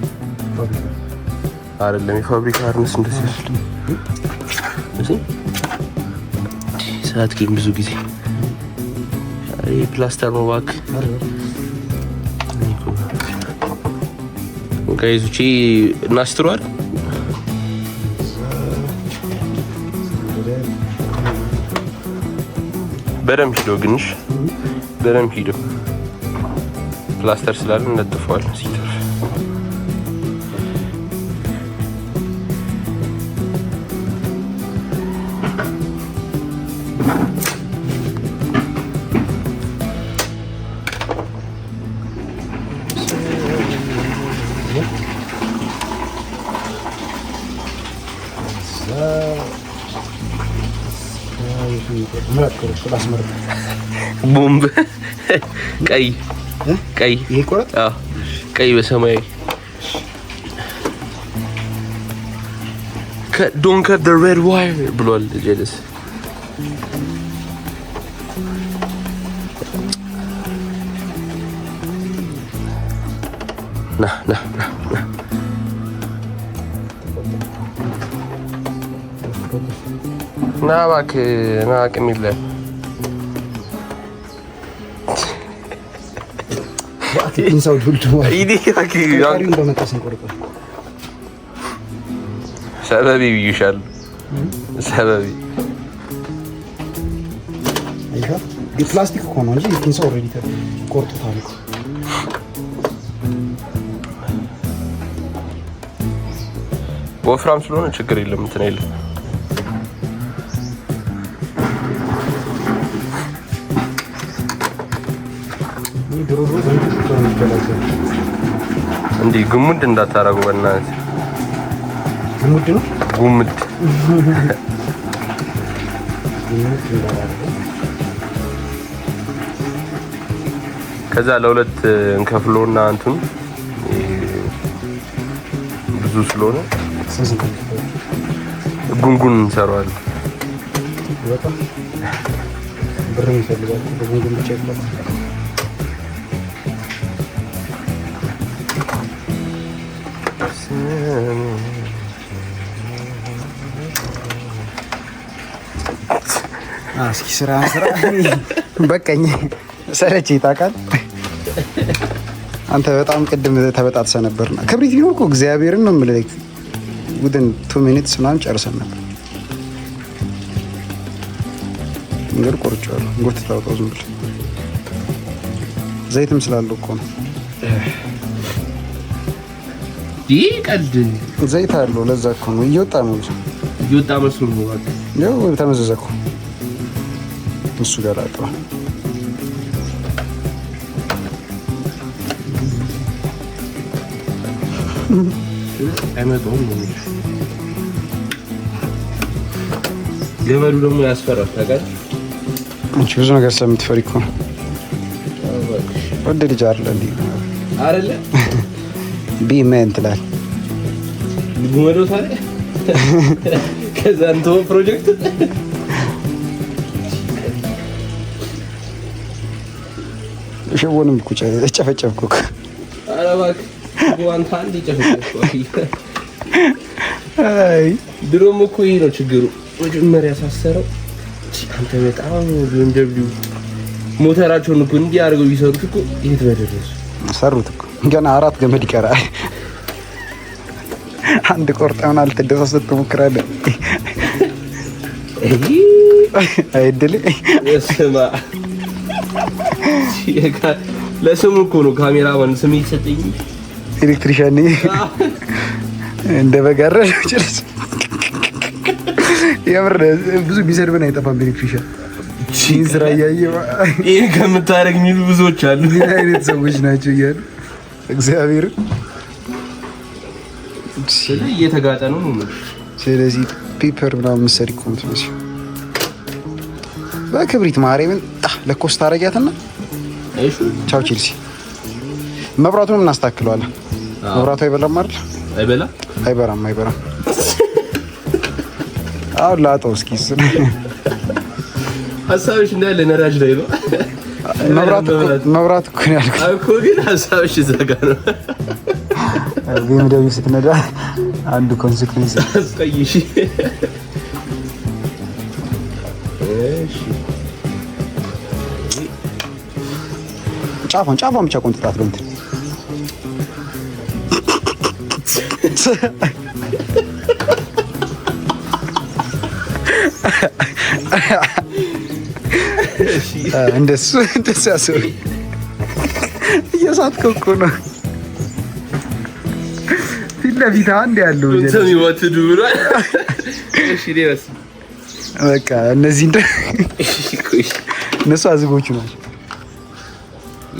S3: አይደለም የፋብሪካ አርነስ እንደዚህ አይደለም። እዚህ ሰዓት ግን ብዙ ጊዜ አይ ፕላስተር ነው እባክህ። ጋይዙቺ እናስትሯል በደምብ ሂዶ ግንሽ በደምብ ሂዶ ፕላስተር ስላለ እንለጥፈዋል ሲተርፍ ቦምብ ቀይ
S1: ይሄ ቆረጥ
S3: ቀይ በሰማያዊ don't cut the red wire ብሏል ጀለስ ና እባክህ ና አቅም የለም
S1: ኢንሳው ዱልዱ
S3: ሰበብ ይይሻል ሰበቢ
S1: አይሻ የፕላስቲክ እኮ ነው እንጂ ፒንሳ ኦልሬዲ ተቆርጦታል።
S3: ወፍራም ስለሆነ ችግር የለም እንትን የለም። እንዲህ ጉሙድ እንዳታረጉ በእናትህ።
S1: ጉሙድ ነው
S3: ጉሙድ ከዛ ለሁለት እንከፍሎና እንትኑ ብዙ ስለሆነ ጉንጉን እንሰራዋለን።
S1: በጣም ብር ይፈልጋል። ጉንጉን ብቻ ይፈልጋል። እስኪ ስራ በቃኝ ሰለቸኝ ታውቃለህ። አንተ በጣም ቅድም ተበጣጥሰህ ነበርና ክብሪት ቢኖር እኮ እግዚአብሔርን ነው የምልህ within 2 minutes ምናምን ጨርሰን ነበር። እንግዲህ ቆርጬዋለሁ። ጎትተህ ታውጣው ዝም ብለህ ዘይትም ስላለው እኮ ነው።
S3: ይህ ቀልድ
S1: ዘይት አለው ለዛ እኮ ነው እየወጣ ነው
S3: መስሎ ነው።
S1: ያው ተመዘዘ እኮ እሱ ጋር አጥራ
S3: አይመጣውም ነው። ገመዱ ደግሞ ያስፈራል ታውቃለህ።
S1: አንቺ ብዙ ነገር ስለምትፈሪ እኮ ነው። ወደ ልጅ አይደለ እንዴ
S3: አይደለ
S1: ቢመን ትላል
S3: ጉመዶ ታዲያ ከዛ አንተ ፕሮጀክት
S1: ሸወንም እኮ ጨፈጨፍኩ እኮ።
S3: ኧረ እባክህ አንተ አንዴ ጨፈጨፍኩ።
S1: አይ
S3: ድሮም እኮ ይሄ ነው ችግሩ። መጀመሪያ ሳሰረው አንተ በጣም BMW ሞተራቸውን እኮ እንዲህ አድርገው ቢሰሩት እኮ የት በደረሱ።
S1: ሰሩት እኮ ገና 4 ገመድ ይቀራል። አንድ ቆርጠውና ልትደሳሰት ትሞክራለህ። አይደል
S3: እስማ ለስሙ እኮ ነው ካሜራማን ስም ይሰጠኝ።
S1: ኤሌክትሪሻን ነኝ እንደ በጋረሽ ጭርስ የምር ብዙ ቢሰርብን አይጠፋም። ኤሌክትሪሻን ስራ እያየሁ
S3: ይሄ ከምታረግ የሚሉ ብዙዎች አሉ።
S1: ምን አይነት ሰዎች ናቸው እያሉ እግዚአብሔር
S3: ስለዚህ እየተጋጠ ነው ነው።
S1: ስለዚህ ፔፐር ምናምን መሰሪ እኮ ነው ትመስል በክብሪት ማርያምን ለኮስታ አረጋትና
S3: እሺ
S1: ቻው ቼልሲ። መብራቱንም እናስተካክለዋለን። መብራቱ አይበላም አይደል? አይበራም። አሁን ላጠው እስኪ
S2: ሀሳብሽ እንዳለ ነዳጅ ላይ ነው።
S1: መብራት እኮ ነው ያልኩት
S2: እኮ ግን ሀሳብሽ እዛ ጋር ነው።
S1: BMW ስትነዳ አንዱ ኮንሲኩዌንስ
S2: አስቀይሽ። እሺ
S1: ጫፏን ብቻ ቆንጥጣት በእንትን እንደሱ ያሰው እየሳትከው እኮ ነው። ፊት ለፊት አንድ ያለው
S2: እንትን ይወትዱ ብሏል። እሺ ዴስ
S1: በቃ እነዚህ እነሱ አዝጎቹ ናቸው።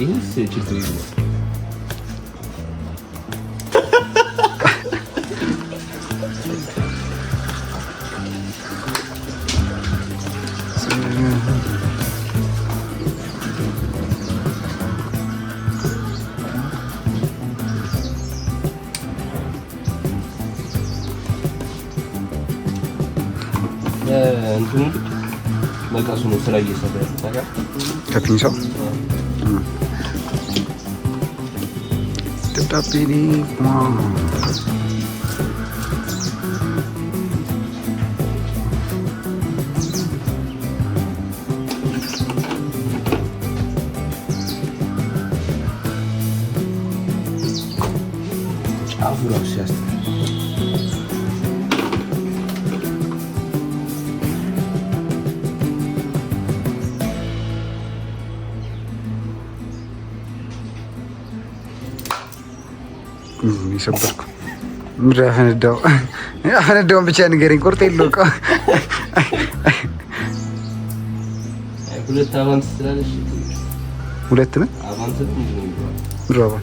S2: ይሄስ ችግር የለም። እንትኑ መቀሱ ነው ስራ እየሰራ ያለው
S1: ከፒንሳው ደብዳቤ
S2: ጫፉ ራሱ ሲያስተምር
S1: ይሰበርኩ ምራፈነዳው ብቻ ንገረኝ። ቁርጥ የለው እኮ
S3: ሁለት አቫንስ ስላለሽ
S1: ሁለት ነው
S3: አቫንስ ነው
S1: ብራባ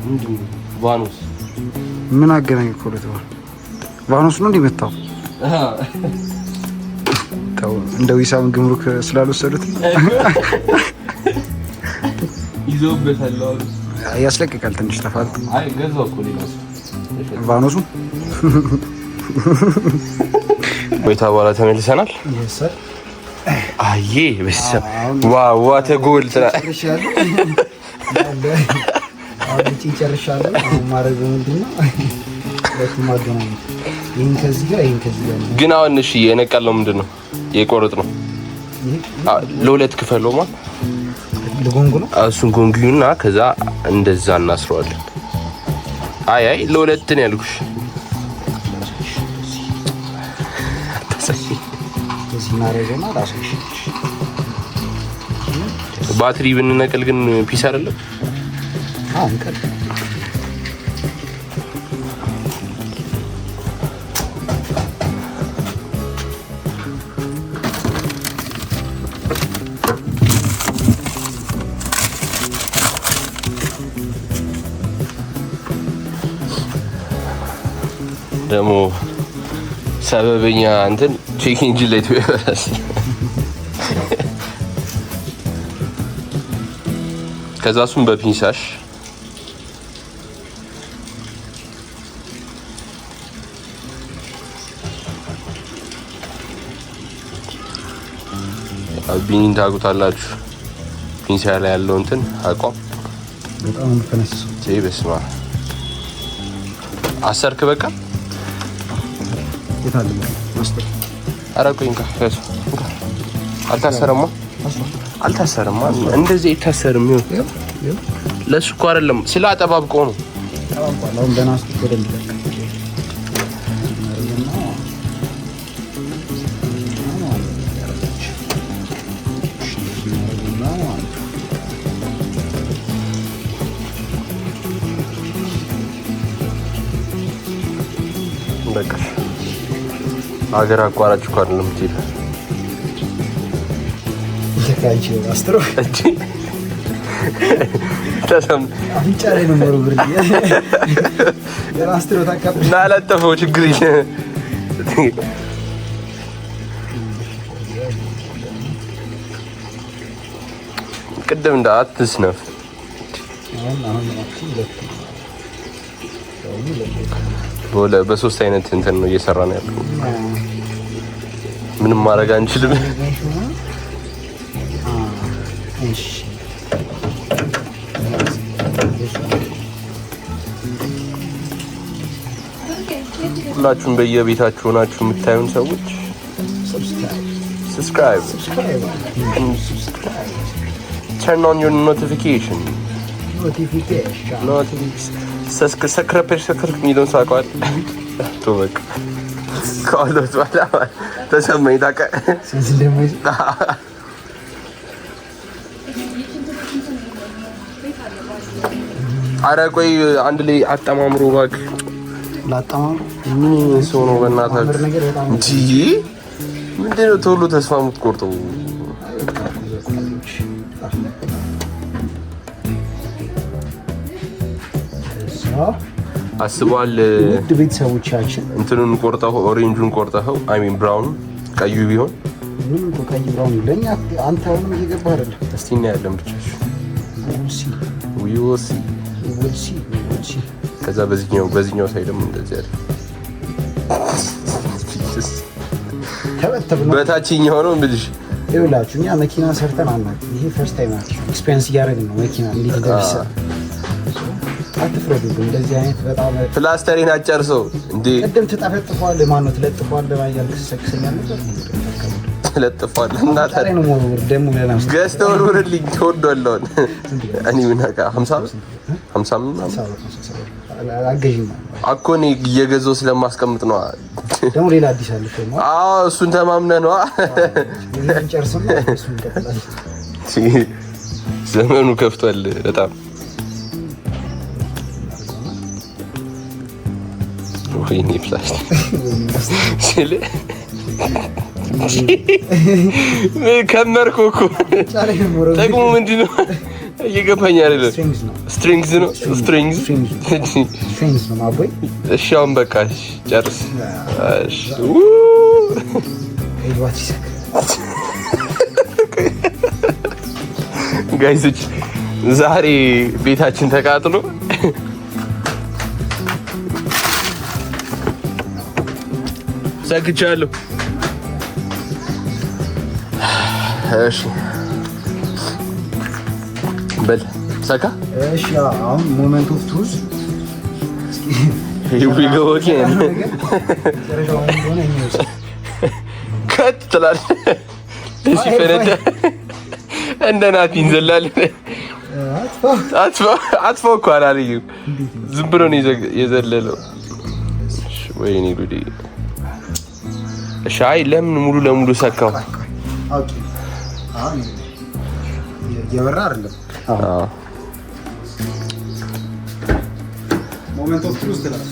S3: ምንድነው ቫኖስ
S1: ምን አገናኝ እኮ ሁለት ቫኖስ ነው እንዲመታው ታው እንደው ሂሳብ ግምሩክ ስላልወሰዱት
S3: ይዞበታል አሁን
S1: ያስለቅቃል ትንሽ ተፋል
S3: አይ ገዛው እኮ ሌላስ
S1: ቫኖሱ
S3: ወይታ በኋላ ተመልሰናል።
S1: ይሰር
S3: አዬ በሰ ዋው ዋተ ጎል
S1: ተጨርሻለሁ አሁን ጨርሻለሁ። ማረግ ምንድነው ለማገናኝ ይሄን ከዚህ ጋር
S3: ግን አሁን እሺ የነቀለው ምንድነው የቆረጥ ነው ለሁለት ክፈለው ማለት
S1: ለጎንጉ ነው
S3: እሱን ጎንጉና ከዛ እንደዛ እናስረዋለን። አይ ለሁለት ነው ያልኩሽ።
S1: ሲናረገና ራስሽ
S3: ባትሪ ብንነቀል ግን ፒስ አይደለም።
S1: አንቀል
S3: ደግሞ ሰበበኛ እንትን ቼክ ኢንጂን ላይ ተበላሽ። ከዛ እሱም በፒንሳሽ ቢኒን ታውቁታላችሁ። ፒንሳ ላይ ያለው እንትን አቋም
S1: በጣም ፈነስ
S3: እዚህ በስማ አሰርክ በቃ
S1: ይታል ማስተር
S3: አራቆኝ ካፈስ አልታሰረማ እንደዚህ ይታሰርም ይሁን ለሱ እኮ አይደለም ስለ አጠባብቆ ነው።
S1: አሁን በናስ በደንብ
S3: በቃ አገር አቋራጭ እኮ አይደለም ትይል
S1: ተካይቼ አስትሮ
S3: እጂ ተሰም
S1: አፍንጫሬ ነው ሞሮ ብር አስትሮ ታካብ
S3: ናላጠፈው ችግር የለም። ቅድም እንዳትስነፍ በሶስት አይነት እንትን ነው እየሰራ ነው ያለው። ምንም ማድረግ አንችልም።
S1: እሺ
S3: ሁላችሁም በየቤታችሁ ሆናችሁ የምታዩን ሰዎች subscribe turn on your notification ሰክረፐር የሚለውን ሳውቀዋል። በቃ ከሁለት በኋላ ተሰማኝ ታውቃለህ። ኧረ ቆይ አንድ ላይ አጠማምሮ እባክህ
S1: ላጣማሩ
S3: ምን ሰው ነው በእናታችሁ እንጂ ምንድን ነው ቶሎ ተስፋ የምትቆርጠው? አስበዋል።
S1: ውድ ቤተሰቦቻችን
S3: እንትኑን ቆርጠው ኦሬንጁን ቆርጠው አይ ሚን ብራውን ቀዩ ቢሆን
S1: ምንም ቆይ ብራውን ለኛ አንተ አሁን እየገባህ አይደል?
S3: እስቲ እናያለን ብቻ ሲ ከዛ በዚህኛው ሳይ ደግሞ እንደዚህ አይደል?
S1: ተበተብነ
S3: በታችኛው ነው እንግዲህ
S1: ይኸውላችሁ እኛ መኪና ሰርተን አናውቅም። ይሄ ፈርስት ታይም ናችሁ። ኤክስፔሪንስ እያደረግን ነው መኪና እንዴት እንደሚሰራ። አትፍረዱ። እንደዚህ አይነት በጣም
S3: ፕላስተሪን አጨርሰው እንዴ
S1: ቅድም ትጠፈጥፈዋለህ። ማነው ትለጥፈዋለህ? ባያል ከሰክሰኛል ነበር
S3: ትለጥፈዋለህ እና ታዲያ
S1: ነው ሞር ደግሞ ለናስ
S3: ገዝተው ወርልኝ ተወዷለውን እኔ ምን አካ 50
S1: አገዥኝ
S3: እኮ እኔ እየገዛሁ ስለማስቀምጥ ነው።
S1: ደግሞ ሌላ አዲስ አለሽ ነው?
S3: አዎ እሱን ተማምነህ ነው።
S1: እንጨርስም እሱን ቀጥላል።
S3: ዘመኑ ከፍቷል በጣም ወይኔ ፕላስቲክ ሲል ከመርኩ እኮ ጥቅሙ ምንድን ነው? እየገባኝ አይደለም። ስትሪንግዝ ነው ማቦይ። እሺ አሁን በቃ ጨርስ። እሺ ጋይሶች ዛሬ ቤታችን ተቃጥሎ ሰክቻለሁ። እሺ በል ሰካ።
S1: እሺ አሁን ሞመንት ኦፍ ትሩዝ
S3: ከት ትላለህ። እሺ ፈረደ እንደ ናቲ እንዘላለን። አጥፋው እኮ አላለኝም። ዝም ብሎ ነው የዘለለው። ወይኔ ጉዴ። እሺ አይ ለምን ሙሉ ለሙሉ ሰካው?
S1: ኦኬ አሁን የበራ አይደለም። ሞመንት ኦፍ ትሩዝ ትላለህ።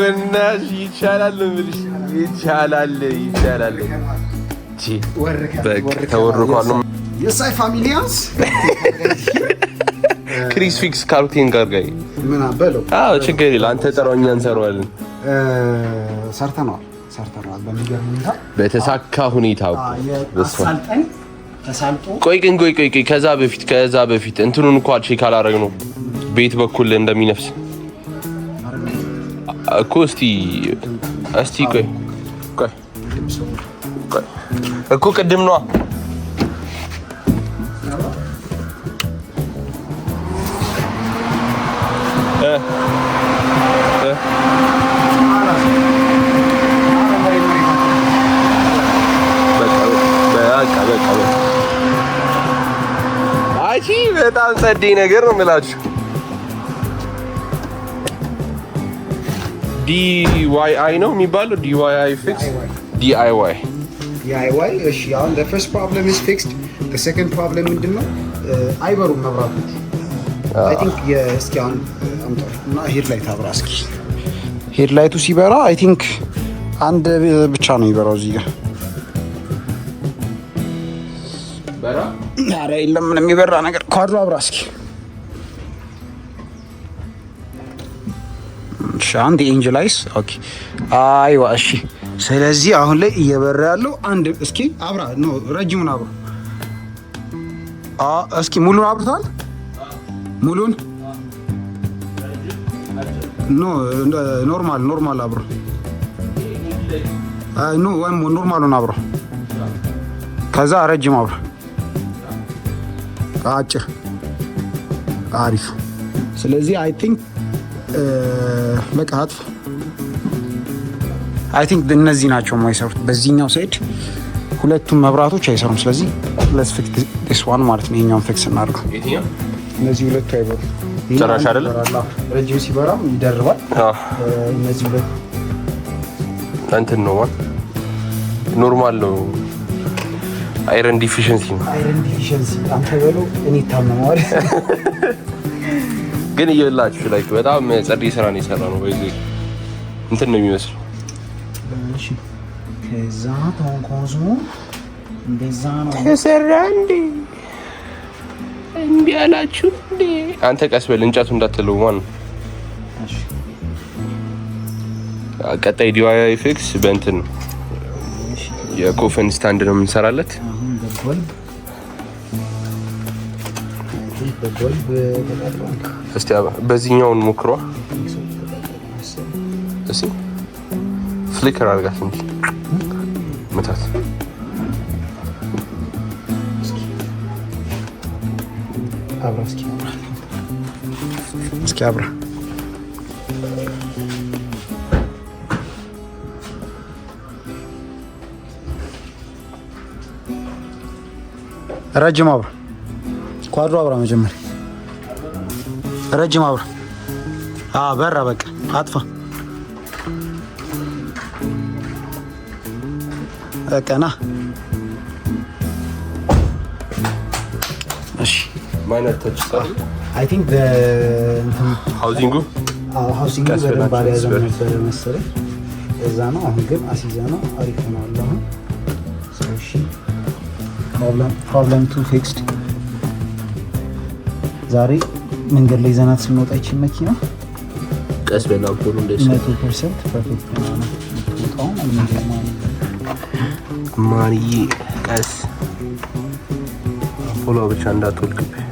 S3: ወናሽ ይቻላል ነው የምልሽ። ይቻላል። ተወርኳል።
S1: የሳይ ፋሚሊያንስ
S3: ክሪስ ፊክስ ካርቴን ጋር ጋር
S1: ምን አበለው?
S3: አዎ ችግር የለም። አንተ ጠራውኛ እንሰራዋለን።
S1: ሰርተናል በሚገርም ሁኔታ
S3: በተሳካ ሁኔታ።
S1: አሳልጠን ተሳልጦ
S3: ቆይ ከዛ በፊት እንትኑን እንኳን ቼክ አላደረግነው ቤት በኩል እንደሚነፍስ እኮ። እስቲ ቆይ እኮ ቅድም ነዋ በጣም ጸዴ ነገር ነው የምላችሁ። DIY ነው የሚባለው። DIY ፊክስ DIY።
S1: እሺ አሁን the first problem is fixed. the second problem ምንድነው? አይበሩም መብራቶች። I think እስኪ አሁን አምጣና ሄድ ላይት አብራ እስኪ። ሄድ ላይቱ ሲበራ I think አንድ ብቻ ነው የሚበራው እዚህ ጋር።
S3: በራ
S1: ኧረ የለም ምንም የሚበራ ነገር። ኳድሮ አብራ እስኪ። እሺ አንድ ኤንጅል አይስ። ኦኬ አይዋ እሺ። ስለዚህ አሁን ላይ እየበራ ያለው አንድ። እስኪ አብራ ነው ረጅሙን አብራ። እስኪ ሙሉን አብርቷል። ሙሉን ኖርማል አብራ። ወይም ኖርማሉን አብራ። ከዛ ረጅም አብራ። አጭር አሪፍ። ስለዚህ አይ ቲንክ በቃ አይ ቲንክ እነዚህ ናቸው የማይሰሩት። በዚህኛው ሳይድ ሁለቱም መብራቶች አይሰሩም። ስለዚህ let's fix this one ማለት ነው። ይሄኛውን ፊክስ እናድርገው። እነዚህ ሁለቱ አይበሩ
S3: ጭራሽ አይደለም።
S1: ረጅም ሲበራም ይደርባል። እነዚህ ሁለቱ
S3: እንትን ነው ኖርማል ነው። አይረን ዲፊሽንሲ
S1: አንተ በለው እኔ ታመማለሁ።
S3: ግን እየላችሁ ላይክ በጣም ጸዴ ስራ ነው የሰራ ነው። በዚህ እንትን ነው የሚመስለው።
S1: እሺ ከዛ ተንኮዝሞ እንደዛ ነው
S3: ተሰራ እንዴ? እንዴ አላችሁ እንዴ? አንተ ቀስ በል እንጨቱ እንዳትለው ማለት ነው። እሺ ቀጣይ DIY ፊክስ በእንትን ነው የኮፈን ስታንድ ነው የምንሰራለት።
S1: አሁን በጎልብ
S3: እስቲ በዚህኛውን ሞክሯ። እስቲ ፍሊከር አድርጋት እንጂ መታት።
S1: አብራ እስኪ አብራ ረጅም አብራ። ኳድሮ አብራ መጀመሪያ ረጅም አብራ። በራ በቃ አጥፋ። ቀና። እሺ
S3: ማይነር ተች
S1: አይ ቲንክ
S3: ሃውሲንጉ
S1: በደንብ አልያዘም ነበረ መሰለኝ። እዛ ነው። አሁን ግን አሲዛ ነው። አሪፍ ነው አሁን። እሺ ፕሮብለም ቱ ፊክስድ። ዛሬ መንገድ ላይ ዘናት ስንወጣ ይቺን መኪና
S3: ቀስ በላው ሁሉ እንደዚህ
S1: 100% ፐርፌክት ነው። ወጣው
S3: ማንዬ ቀስ ፎሎ ብቻ እንዳትወልቅብህ።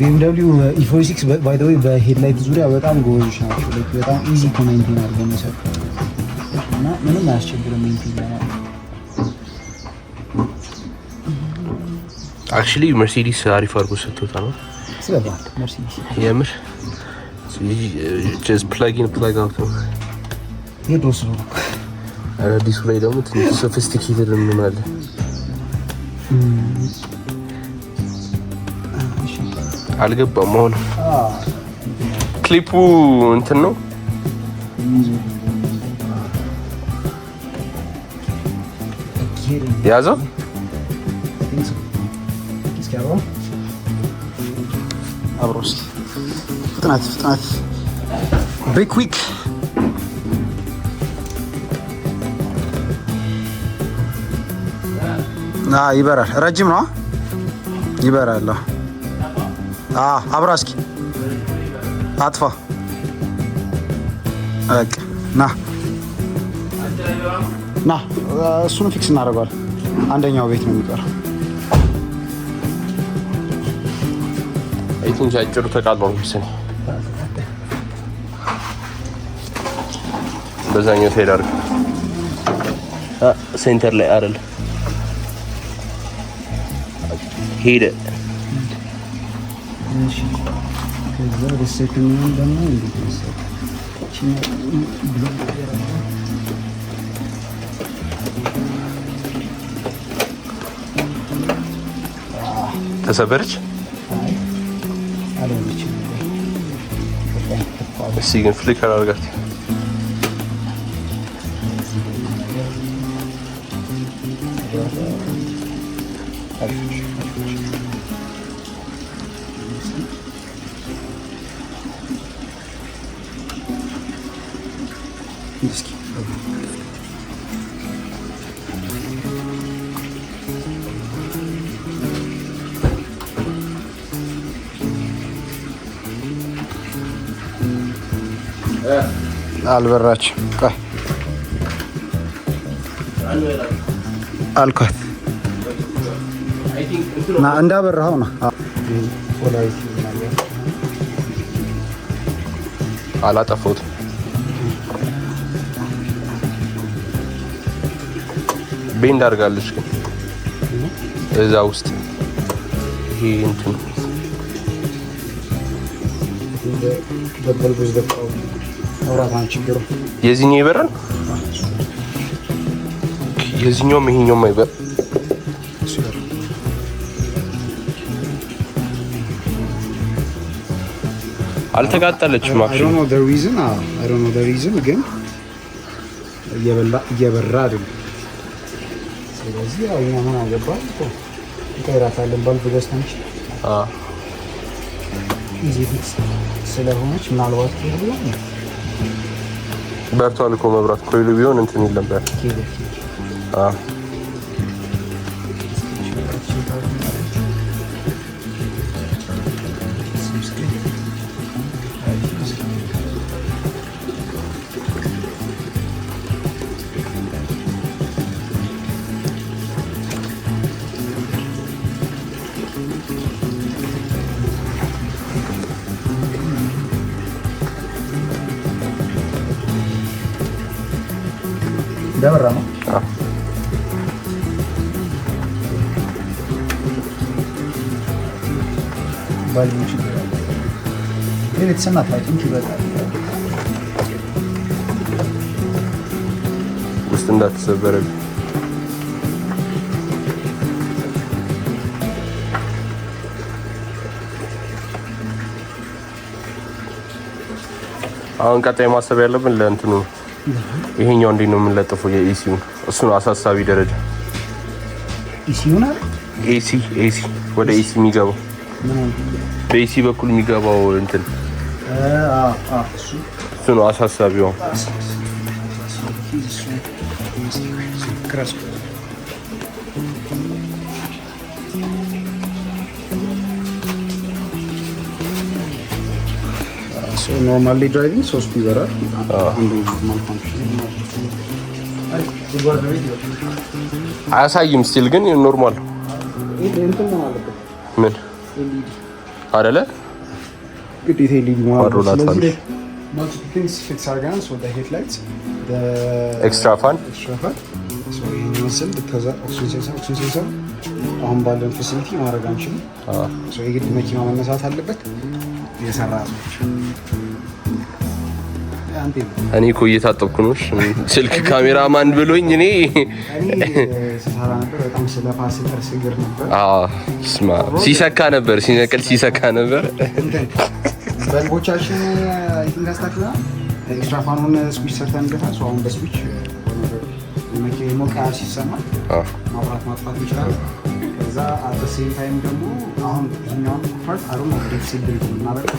S1: BMW E46 by the way በሄድላይት ዙሪያ በጣም ጎበዞች ናቸው። ላይክ በጣም ኢዚ ቱ ሜንቴን አድርገው የሚሰሩ እና ምንም አያስቸግርም ሜንቴን ለማድረግ።
S3: አክቹሊ መርሲዲስ አሪፍ አድርጎ ሰጥቶታ ነው
S1: ስለባል መርሲዲስ
S3: የምር just plug in plug out ነው
S1: የዶስ ነው።
S3: አዲሱ ላይ ደግሞ ትንሽ ሶፊስቲኬትድ እንሆናለን። አልገባም አሁን ክሊፑ እንትን ነው ያዘው
S1: አብሮስ ፍጥነት በኩዊክ ይበራል። ረጅም ነው ይበራል። አብራ እስኪ አጥፋ በቃ ና እሱን ፊክስ እናደርገዋለን። አንደኛው ቤት ነው የሚቀረው።
S3: አይ ቲንክ አጭሩ ተቃጥሎ ነው መሰለኝ። በዛኛው ትሄዳለህ ሴንተር ላይ አይደል? ሄደ
S1: እሺ ከዛ በሰከንድ ደግሞ እንዴት መሰለህ
S3: ተሰበረች። እስኪ ግን ፍሊከር አድርጋት።
S1: አልበራችም። ቆይ አልኳት ና እንዳበራኸው ነው።
S3: አላጠፋሁትም። ቤንድ አድርጋለች ግን እዛ ውስጥ ይሄ እንትን
S1: በበልቡዝ ደቃው አውራታን ችግሩ
S3: የዚህኛው ይበራል። የዚህኛውም ይሄኛውም አይበር አልተቃጠለችም።
S1: I don't know the reason ግን እየበራ አይደለም። ስለዚህ ያው እኛ ምን አገባን እኮ እንቀይራታለን። ባልብ ገዝተን እዚህ ፊክስ ስለሆነች ምናልባት ይሆናል።
S3: በርቷል እኮ መብራት ኮይሉ ቢሆን እንትን ይል ነበር።
S1: ደበራ ነው። ባልቡ ችግር አለ። የተሰናት ላይ ጥንት ይበቃል።
S3: ውስጥ እንዳትሰበረ አሁን ቀጣይ ማሰብ ያለብን ለእንትኑ ይሄኛው እንዴት ነው የምንለጥፈው? የኢሲዩን እሱ ነው አሳሳቢ ደረጃ።
S1: ኢሲዩን አይደል?
S3: ኤሲ ወደ ኤሲ የሚገባው በኤሲ በኩል የሚገባው እንትን እሱ ነው አሳሳቢው።
S1: ኖርማሊ ድራይቪንግ 3 ይበራል።
S3: አያሳይም ስቲል ግን ኖርማል ምን አይደለ
S1: ግዴታ ኤልኢዲ
S3: ማለት ኤክስትራ ፋን
S1: አሁን ባለን ፋሲሊቲ ማድረግ አንችልም። የግድ መኪና መነሳት አለበት። የሰራ
S3: እኔ እኮ እየታጠብኩ ነው። ስልክ ካሜራማን ብሎኝ እኔ
S1: ሰራ ነበር። በጣም ስለፋ ስግር ነበር።
S3: ስማ ሲሰካ ነበር ሲነቅል ሲሰካ ነበር።
S1: በልቦቻችን ኢንተስታክላ ኤክስትራ ፋኑን ስዊች ሰርተን እንደታል። አሁን በስዊች መኪና ሞቃ ሲሰማ ማብራት ማጥፋት ይችላል። ከዛ አበሴም ታይም ደግሞ አሁን ይሄኛውን ፓርት አሩን ወደ ሲድል እናበቃ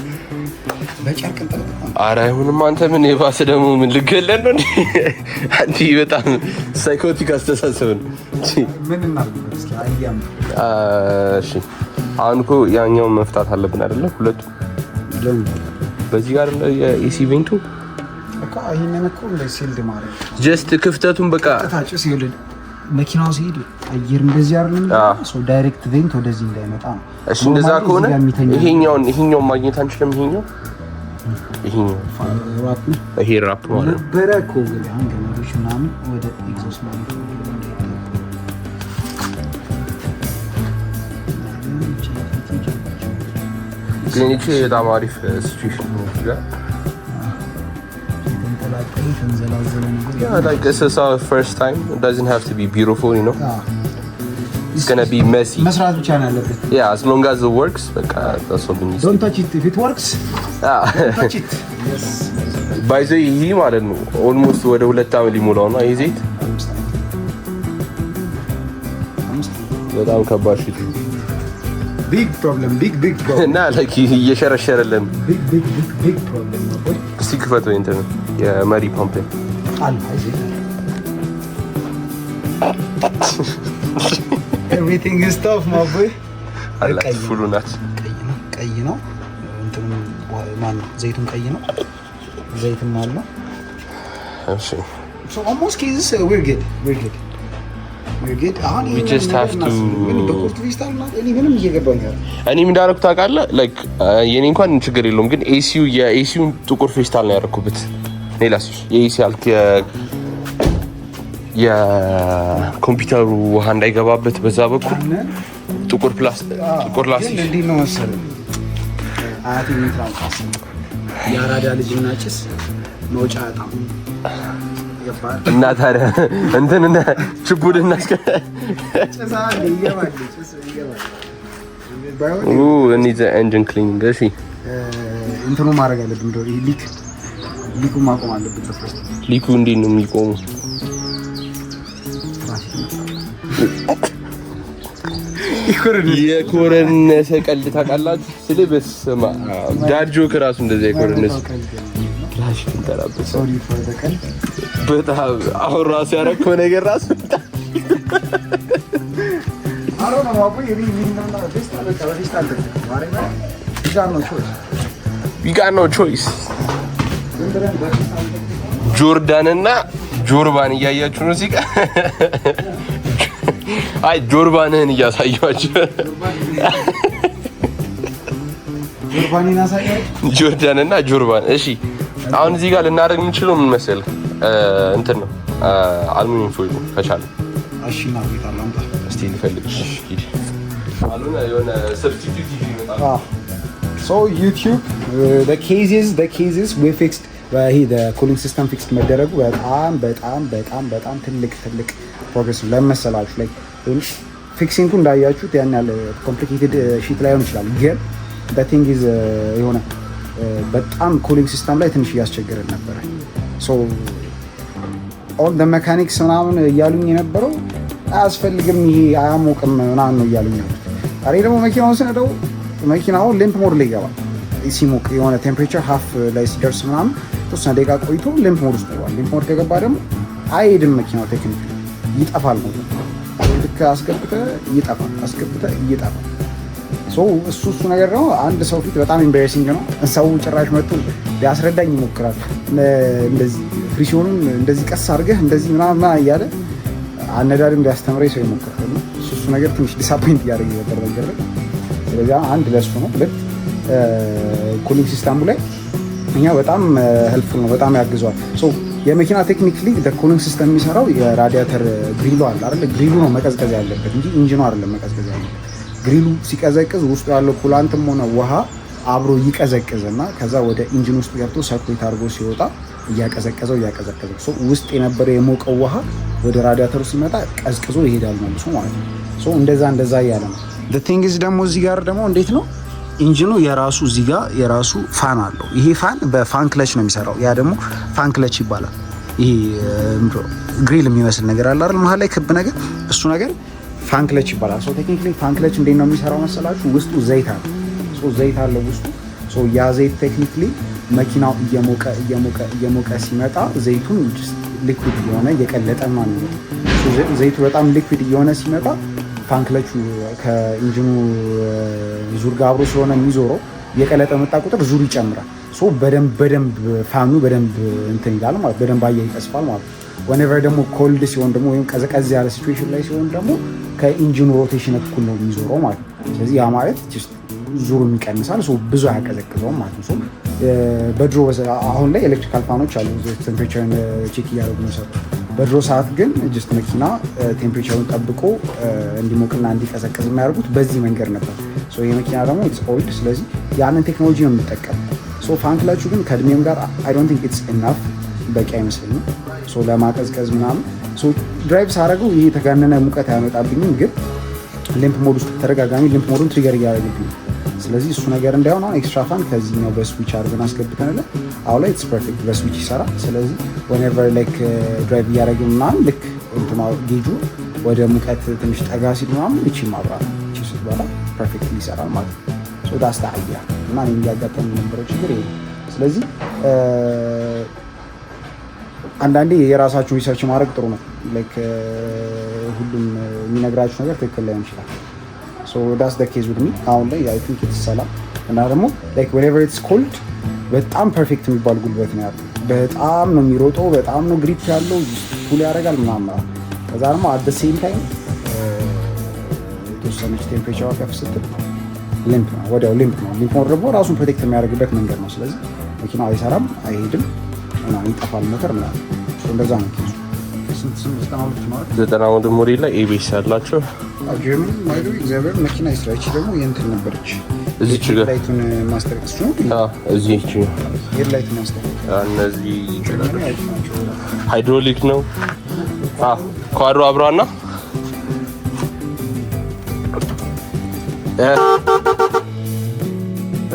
S1: በጨርቅ እንጠልቀም።
S3: ኧረ አይሁንም። አንተ ምን የባሰ ደግሞ ምን ልገለን ነው እንዴ? አንቺ በጣም ሳይኮቲክ አስተሳሰብ ነው።
S1: ምን እናድርግ እስኪ አይያም።
S3: እሺ አሁን እኮ ያኛውን መፍታት አለብን አይደለ? ሁለቱ በዚህ ጋር የኤሲ ቬንቱ
S1: በቃ ይሄንን እኮ ለሲልድ ማለት
S3: ጀስት ክፍተቱን በቃ
S1: ታጭስ ይወልድ መኪናው ሲሄድ አየር እንደዚህ አይደለም ሶ ዳይሬክት ቬንት ወደዚህ እንዳይመጣ ነው።
S3: እሺ እንደዛ ከሆነ ይሄኛውን ማግኘት አንችልም። ይሄኛው
S1: ራፕ
S3: ይሄ ራፕ ማለት ነው
S1: በረኮ ግን አሁን ገመዶች ምናምን ወደ ኤግዞስት ማለት ነው።
S3: ግን ይሄ በጣም አሪፍ ሲቹዌሽን ነው ጋር Yeah, like this is our first time. It doesn't have to be beautiful, you know. It's gonna be messy.
S1: መስራት ብቻ ነው ያለበት.
S3: Yeah, as long as it works, like that's what we need.
S1: Don't touch it if it works.
S3: Don't
S1: touch it. Yes.
S3: By the way, ይሄ ማለት ነው almost ወደ 2 ዓመት ሊሞላው ነው ይሄ ዘይት። በጣም ከባድ ሽት
S1: big problem.
S3: እና like እየሸረሸረልን
S1: big problem ነው boy.
S3: እስቲ ክፈተው እንትን የመሪ ፓምፕ
S1: አለ everything is tough my boy.
S3: አላ ፉሉ ናት።
S1: ቀይ ነው እንትኑ ማን ዘይቱን ቀይ ነው ዘይቱም አለ።
S3: እሺ
S1: so almost cases we're good. አሁን
S3: we just have to
S1: በኮርት ቪስታል ማለት እኔ ምንም እየገባኝ አይደል።
S3: እኔ ምን እንዳደረኩት ታውቃለህ? ላይክ የኔ እንኳን ችግር የለውም ግን የኤሲውን ጥቁር ፌስታል ነው ያደረኩበት። ሌላስ የኤሲ አልክ የኮምፒውተሩ ውሃ እንዳይገባበት በዛ በኩል ጥቁር ላስቲክ
S1: እንዴት ነው መሰለህ አያቴ ሚትራንካስ ያራዳ ልጅና ጭስ መውጫ አጣም
S3: እና ታዲያ እንትን እና ችቡድ እናስከ እኒዘ ኤንጂን ክሊኒንግ እሺ
S1: እንትኑ ማድረግ አለብን። ሊኩ ማቆም አለብን።
S3: ሊኩ እንዴት ነው የሚቆሙ? የኮረነሰ ቀልድ ታውቃላችሁ? ስለ በስማ ዳድ ጆክ እራሱ እንደዚያ የኮረነሰ ራሽ እንተራበት
S1: ሶሪ ፎር ዘ ቀልድ
S3: በጣም አሁን ራሱ ያደረገው ነገር ራሱ
S1: አሮ ነው ማቦይ ሪቪንና ፌስታል ፌስታል ማረጋ
S3: we got no choice ጆርዳን እና ጆርባን እያያችሁ ነው እዚህ ጋር አይ ጆርባንህን እያሳያችሁ
S1: ጆርባኒና ሳይያችሁ
S3: ጆርዳን እና ጆርባን እሺ አሁን እዚህ ጋር ልናደርግ የምንችለው ምን መሰለህ እንትን ነው አልሙኒየም ፎይል ከቻለ
S1: እሺ ነው ይታላምጣ
S3: እስቲ ልፈልግሽ አሉና የሆነ ሰብስቲቲዩት ይመጣል
S1: so YouTube the cases we fixed the cooling system fixed መደረጉ በጣም ትልቅ ፕሮግሬስ ለመሰላችሁ ላይ ፊክሲንጉ እንዳያችሁት ያን ያለ ኮምፕሊኬትድ ሺት ላይሆን ይችላል ግን the thing is የሆነ በጣም ኩሊንግ ሲስተም ላይ ትንሽ እያስቸገረን ነበር። so all the mechanics ምናምን እያሉኝ የነበረው አያስፈልግም ይሄ አያሞቅም ምናምን ነው እያሉኝ ነው። ዛሬ ደግሞ መኪናውን ስነደው መኪናው ሌምፕ ሞድ ላይ ይገባል። ሲሞቅ የሆነ ቴምፕሬቸር ሀፍ ላይ ሲደርስ ምናምን ተወሰነ ደቂቃ ቆይቶ ሌምፕ ሞድ ውስጥ ይገባል። ሌምፕ ሞድ ከገባ ደግሞ አይሄድም መኪናው ቴክኒክ ይጠፋል ነው። ልክ አስገብተህ ይጠፋል፣ አስገብተህ ይጠፋል። እሱ ነገር ነው። አንድ ሰው ፊት በጣም ኢምባራሲንግ ነው። ሰው ጭራሽ መጥቶ ሊያስረዳኝ ይሞክራል። እንደዚህ ፍሪሲዮኑን እንደዚህ ቀስ አድርገህ እንደዚህ ምናምን እያለ አነዳድም ሊያስተምረኝ ሰው ይሞክራል። እሱ ነገር ትንሽ ዲስአፖይንት እያደረገ ነበር። ስለዚህ አንድ ለሱ ነው። ሁለት ኩሊንግ ሲስተሙ ላይ እኛ በጣም ሄልፕፉል ነው፣ በጣም ያግዘዋል። የመኪና ቴክኒክሊ ኩሊንግ ሲስተም የሚሰራው የራዲያተር ግሪሉ አለ አይደል? ግሪሉ ነው መቀዝቀዝ ያለበት እንጂ ኢንጂኑ አይደለም መቀዝቀዝ ያለበት። ግሪሉ ሲቀዘቅዝ ውስጡ ያለው ኩላንትም ሆነ ውሃ አብሮ ይቀዘቅዝና ከዛ ወደ ኢንጂን ውስጥ ገብቶ ሰርኩሌት አድርጎ ሲወጣ እያቀዘቀዘው ውስጥ የነበረው የሞቀው ውሃ ወደ ራዲያተሩ ሲመጣ ቀዝቅዞ ይሄዳል መልሶ ማለት ነው። እንደዛ እያለ ነው። ቲንግ ኢዝ ደግሞ እዚህ ጋር ደግሞ እንዴት ነው ኢንጂኑ የራሱ እዚህ ጋር የራሱ ፋን አለው። ይሄ ፋን በፋን ክለች ነው የሚሰራው። ያ ደግሞ ፋን ክለች ይባላል። ይሄ ግሪል የሚመስል ነገር አለ አይደል? መሀል ላይ ክብ ነገር፣ እሱ ነገር ፋን ክለች ይባላል። ቴክኒካሊ ፋን ክለች እንዴት ነው የሚሰራው መሰላችሁ? ውስጡ ዘይት አለ። ዘይት አለው ውስጡ። ያ ዘይት ቴክኒካሊ መኪናው እየሞቀ ሲመጣ ዘይቱን ሊኩዊድ እየሆነ እየቀለጠ ማለት ነው። ዘይቱ በጣም ሊኩዊድ እየሆነ ሲመጣ ፋን ክለቹ ከኢንጂኑ ዙር ጋር አብሮ ስለሆነ የሚዞረው እየቀለጠ መጣ ቁጥር ዙር ይጨምራል። በደንብ ፋኑ በደንብ እንትን ይላል ማለት በደንብ አየር ይቀስፋል ማለት ነው። ወኔቨር ደግሞ ኮልድ ሲሆን ደግሞ ወይም ቀዘቀዝ ያለ ሲቹዌሽን ላይ ሲሆን ደግሞ ከኢንጂኑ ሮቴሽን እኩል ነው የሚዞረው ማለት ነው። ስለዚህ ያ ማለት ዙሩ ይቀንሳል፣ ብዙ አያቀዘቅዘውም ማለት ነው። በድሮ አሁን ላይ ኤሌክትሪካል ፋኖች አሉ ቴምፕሬቸርን ቼክ እያደረጉ ነው። በድሮ ሰዓት ግን ጀስት መኪና ቴምፕሬቸሩን ጠብቆ እንዲሞቅና እንዲቀዘቅዝ የሚያደርጉት በዚህ መንገድ ነበር። ይህ መኪና ደግሞ ኢትስ ኦልድ፣ ስለዚህ ያንን ቴክኖሎጂ ነው የሚጠቀም። ፋን ክለቹ ግን ከእድሜም ጋር አይ ዶንት ቲንክ ኢትስ ኢናፍ፣ በቂ አይመስለኝም ለማቀዝቀዝ ምናምን። ድራይቭ ሳደርገው ይህ የተጋነነ ሙቀት አያመጣብኝም፣ ግን ሌምፕ ሞድ ውስጥ ተደጋጋሚ ሌምፕ ሞዱን ትሪገር እያደረግብኝ። ስለዚህ እሱ ነገር እንዳይሆን አሁን ኤክስትራ ፋን ከዚህኛው በስዊች አድርገን አስገብተንለ አሁን ላይ ኢትስ ፐርፌክት በስዊች ይሰራል። ስለዚህ ወኔቨር ላይክ ድራይቭ እያደረግን ምናምን ልክ ጌጁ ወደ ሙቀት ትንሽ ጠጋ ሲል ምናምን እቺ ማብራት እቺ ስትበላ ፐርፌክት ይሰራል ማለት ነው። ዳስታ አይዲያ እና የሚያጋጠም የነበረው ችግር ይሄ። ስለዚህ አንዳንዴ የራሳችሁ ሪሰርች ማድረግ ጥሩ ነው። ላይክ ሁሉም የሚነግራችሁ ነገር ትክክል ላይሆን ይችላል። ዳስ ደ ኬዝ ውድ ሚ አሁን ላይ አይ ቲንክ ኢትስ ሰላም እና ደግሞ ላይክ ዌኔቨር ኢትስ ኮልድ በጣም ፐርፌክት የሚባል ጉልበት ነው ያለው። በጣም ነው የሚሮጠው፣ በጣም ነው ግሪፕ ያለው፣ ፑል ያደርጋል ምናምን። ከዛ ደግሞ አት ዘ ሴም ታይም የተወሰነች ቴምፕሬቸር ከፍ ስትል ሊምፕ ነው፣ ወዲያው ሊምፕ ነው። ሊምፕ ሞድ ደግሞ ራሱን ፕሮቴክት የሚያደርግበት መንገድ ነው። ስለዚህ መኪናው አይሰራም፣ አይሄድም እና ይጠፋል ሞተር ምናምን። እንደዛ ነው።
S3: 90 ሞዴል ላይ ኤቢኤስ ያላቸው
S1: ጀርመን ማይዶ እግዚአብሔር መኪና ይስራ። እቺ ደግሞ የእንትን ነበረች
S3: እዚች ጋር
S1: ላይቱን ማስተርክስ ነው።
S3: እዚች
S1: ሄድላይት ማስተርክስ
S3: እነዚህ ሃይድሮሊክ ነው። ኳድሮ አብሯና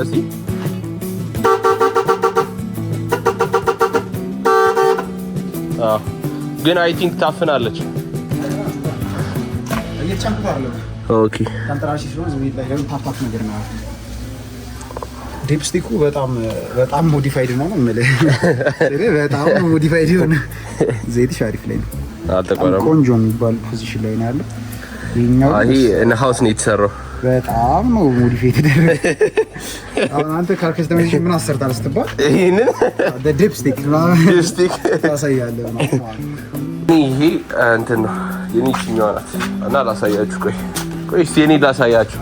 S3: እዚህ ግን አይ ቲንክ ታፍናለች። ኦኬ
S1: ካንትራሺ ስለሆነ ዝም ይላል ደግሞ ታፋፍ ነገር ነው። ዲፕስቲኩ በጣም ሞዲፋይድ ነው ማለት በጣም ሞዲፋይድ ነው። ዘይት ሻሪፍ ላይ ነው አልተቆረጠም። ቆንጆ የሚባል ፖዚሽን ላይ ነው ያለው።
S3: ይሄ እነ ሃውስ ነው የተሰራው።
S1: በጣም ነው ሞዲፋይድ የተደረገ። አሁን አንተ ካስተማይዜሽን ምን አሰርታል ስትባል
S3: ይሄንን
S1: ዲፕስቲክ ታሳያለህ ማለት ነው።
S3: ይሄ እንትን ነው የኒችኛዋ ናት እና ላሳያችሁ። ቆይ እስቲ እኔ ላሳያችሁ።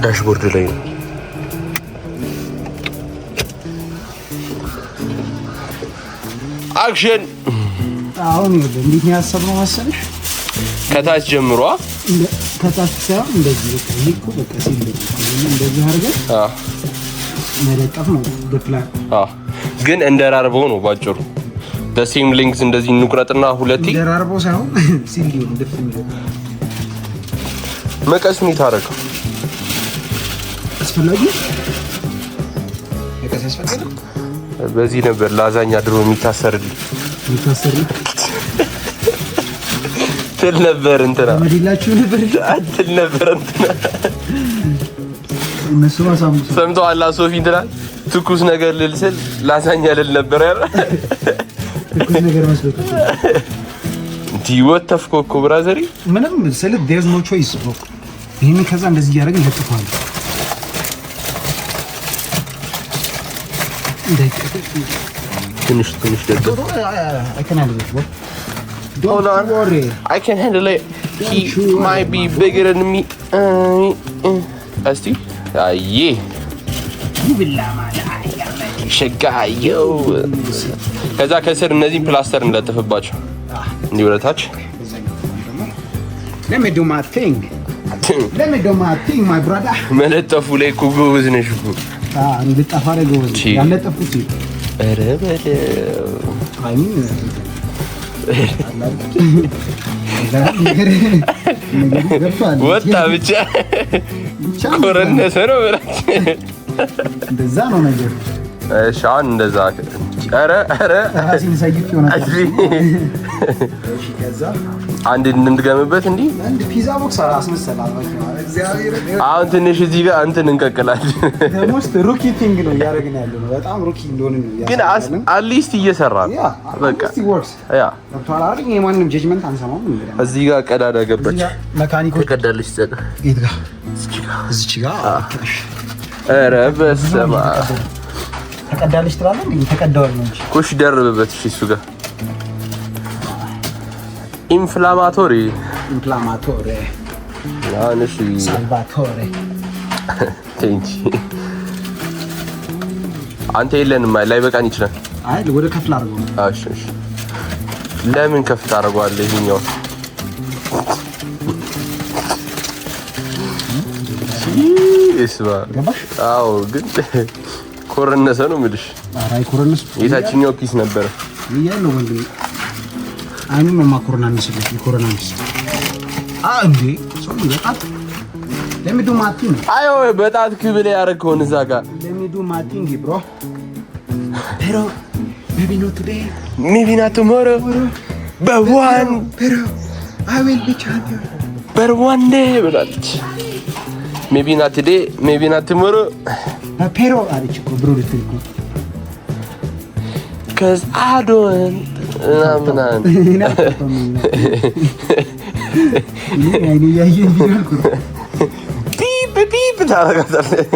S3: ዳሽቦርድ ላይ ነው። አክሽን።
S1: አሁን እንዴት ነው ያሰብነው መሰለሽ?
S3: ከታች ጀምሯ
S1: ከታች ሳይሆን እንደዚህ በቃ ይሄ እኮ በቃ እንደዚህ አድርገን መለጠፍ ነው በፕላን።
S3: ግን እንደራርበው ነው ባጭሩ። በሴም ሊንክስ እንደዚህ እንቁረጥና ሁለቴ
S1: እንደራርበው ሳይሆን ሲሊ ልፍ የሚለው
S3: መቀስ ነው ታረቀው
S1: አስፈላጊ መቀስ አስፈላጊ።
S3: በዚህ ነበር ላዛኛ ድሮ የሚታሰርልኝ ትል ነበር እንትና
S1: መዲላችሁ ነበር
S3: አትል ነበር እንትና
S1: እነሱ ማሳሙት
S3: ሰምተው አላ ሶፊ እንትና ትኩስ ነገር ልልስል ላዛኛ ልል ነበር ያለ
S1: ትኩስ ነገር መስሎት
S3: ዲወት ተፍኮኮ ብራዘሪ
S1: ምንም ስለ there's no choice bro። ይሄን ከዛ እንደዚህ ያደረግን ለጥፋል
S3: ትንሽ ደግ
S1: I can handle it bro.
S3: Hold on.
S1: worry.
S3: I can handle it. He might be bigger than me. Asti? Yeah. ሸጋዮ ከዛ ከስር እነዚህ ፕላስተር እንለጥፍባቸው እንዲህ ወደታች
S1: Let me do my thing my brother።
S3: መለጠፉ ላይ እኮ ጎበዝ ነሽ እኮ።
S1: እንድጠፋ ላይ ጎበዝ ያለጠፉት
S3: ኧረ በለው ወጣ ብቻ ኮረነሰ ነው ብላችሁ
S1: እንደዛ ነው ነገር።
S3: እሺ አሁን እንደዛ ኧረ
S1: ራሴን ሳይፍ ይሆናል። እሺ ከዛ
S3: አንድ እንድገምበት እንዲህ
S1: አንድ ፒዛ ቦክስ አስመሰላል። እግዚአብሔር
S3: አሁን ትንሽ እዚህ ጋር እንትን እንቀቅላለን።
S1: ደሞስት ሩኪ ቲንግ ነው ያደረግን ያለው ነው። በጣም ሩኪ እንደሆነ ነው ያሳየን።
S3: ግን አትሊስት እየሰራ ነው። በቃ ያ
S1: ዶክተር አሪኝ የማንንም ጀጅመንት አንሰማም።
S3: እዚህ ጋር ቀዳዳ ገባች።
S1: መካኒኮች
S3: ተቀዳለች ዘጋ
S1: የት ጋር እዚች ጋር
S3: ኧረ በስመ አብ
S1: ተቀዳለች ትላለህ እንዴ? ተቀዳው ነው እንጂ
S3: ኩሽ ደርብበት። እሺ እሱ ጋር ኢንፍላማቶሪ ያንሽ
S1: ሳልቫቶሬ
S3: ቴንኪ አንተ የለንም ላይ በቃን ይችላል።
S1: አይ ወደ ከፍላ አድርገው።
S3: እሺ ለምን ከፍ ታደርገዋለህ? ይሄኛው እስባ አዎ፣ ግን ኮረነሰ ነው የምልሽ።
S1: አይ ኮረነስ
S3: የታችኛው ፒስ ነበር
S1: ይያለው ወንድም አይኑ ነው ማኮረናንስ ኮረናንስ እንዴ ሶሪ በጣም ለሚዱ ማቲንግ
S3: አዮ በጣት ክብል ያረከውን እዛ ጋር
S1: ለሚዱ ማቲንግ ብሮ pero maybe not today
S3: maybe not tomorrow but one
S1: pero I will be champion
S3: but one day ብላለች። maybe not today maybe not tomorrow
S1: pero አለች እኮ ብሮ ልትልኩ
S3: cuz I don't ምናምን
S1: አይኔ ያየን ቢልኩ
S3: ፒፕ ታረጋታለህ።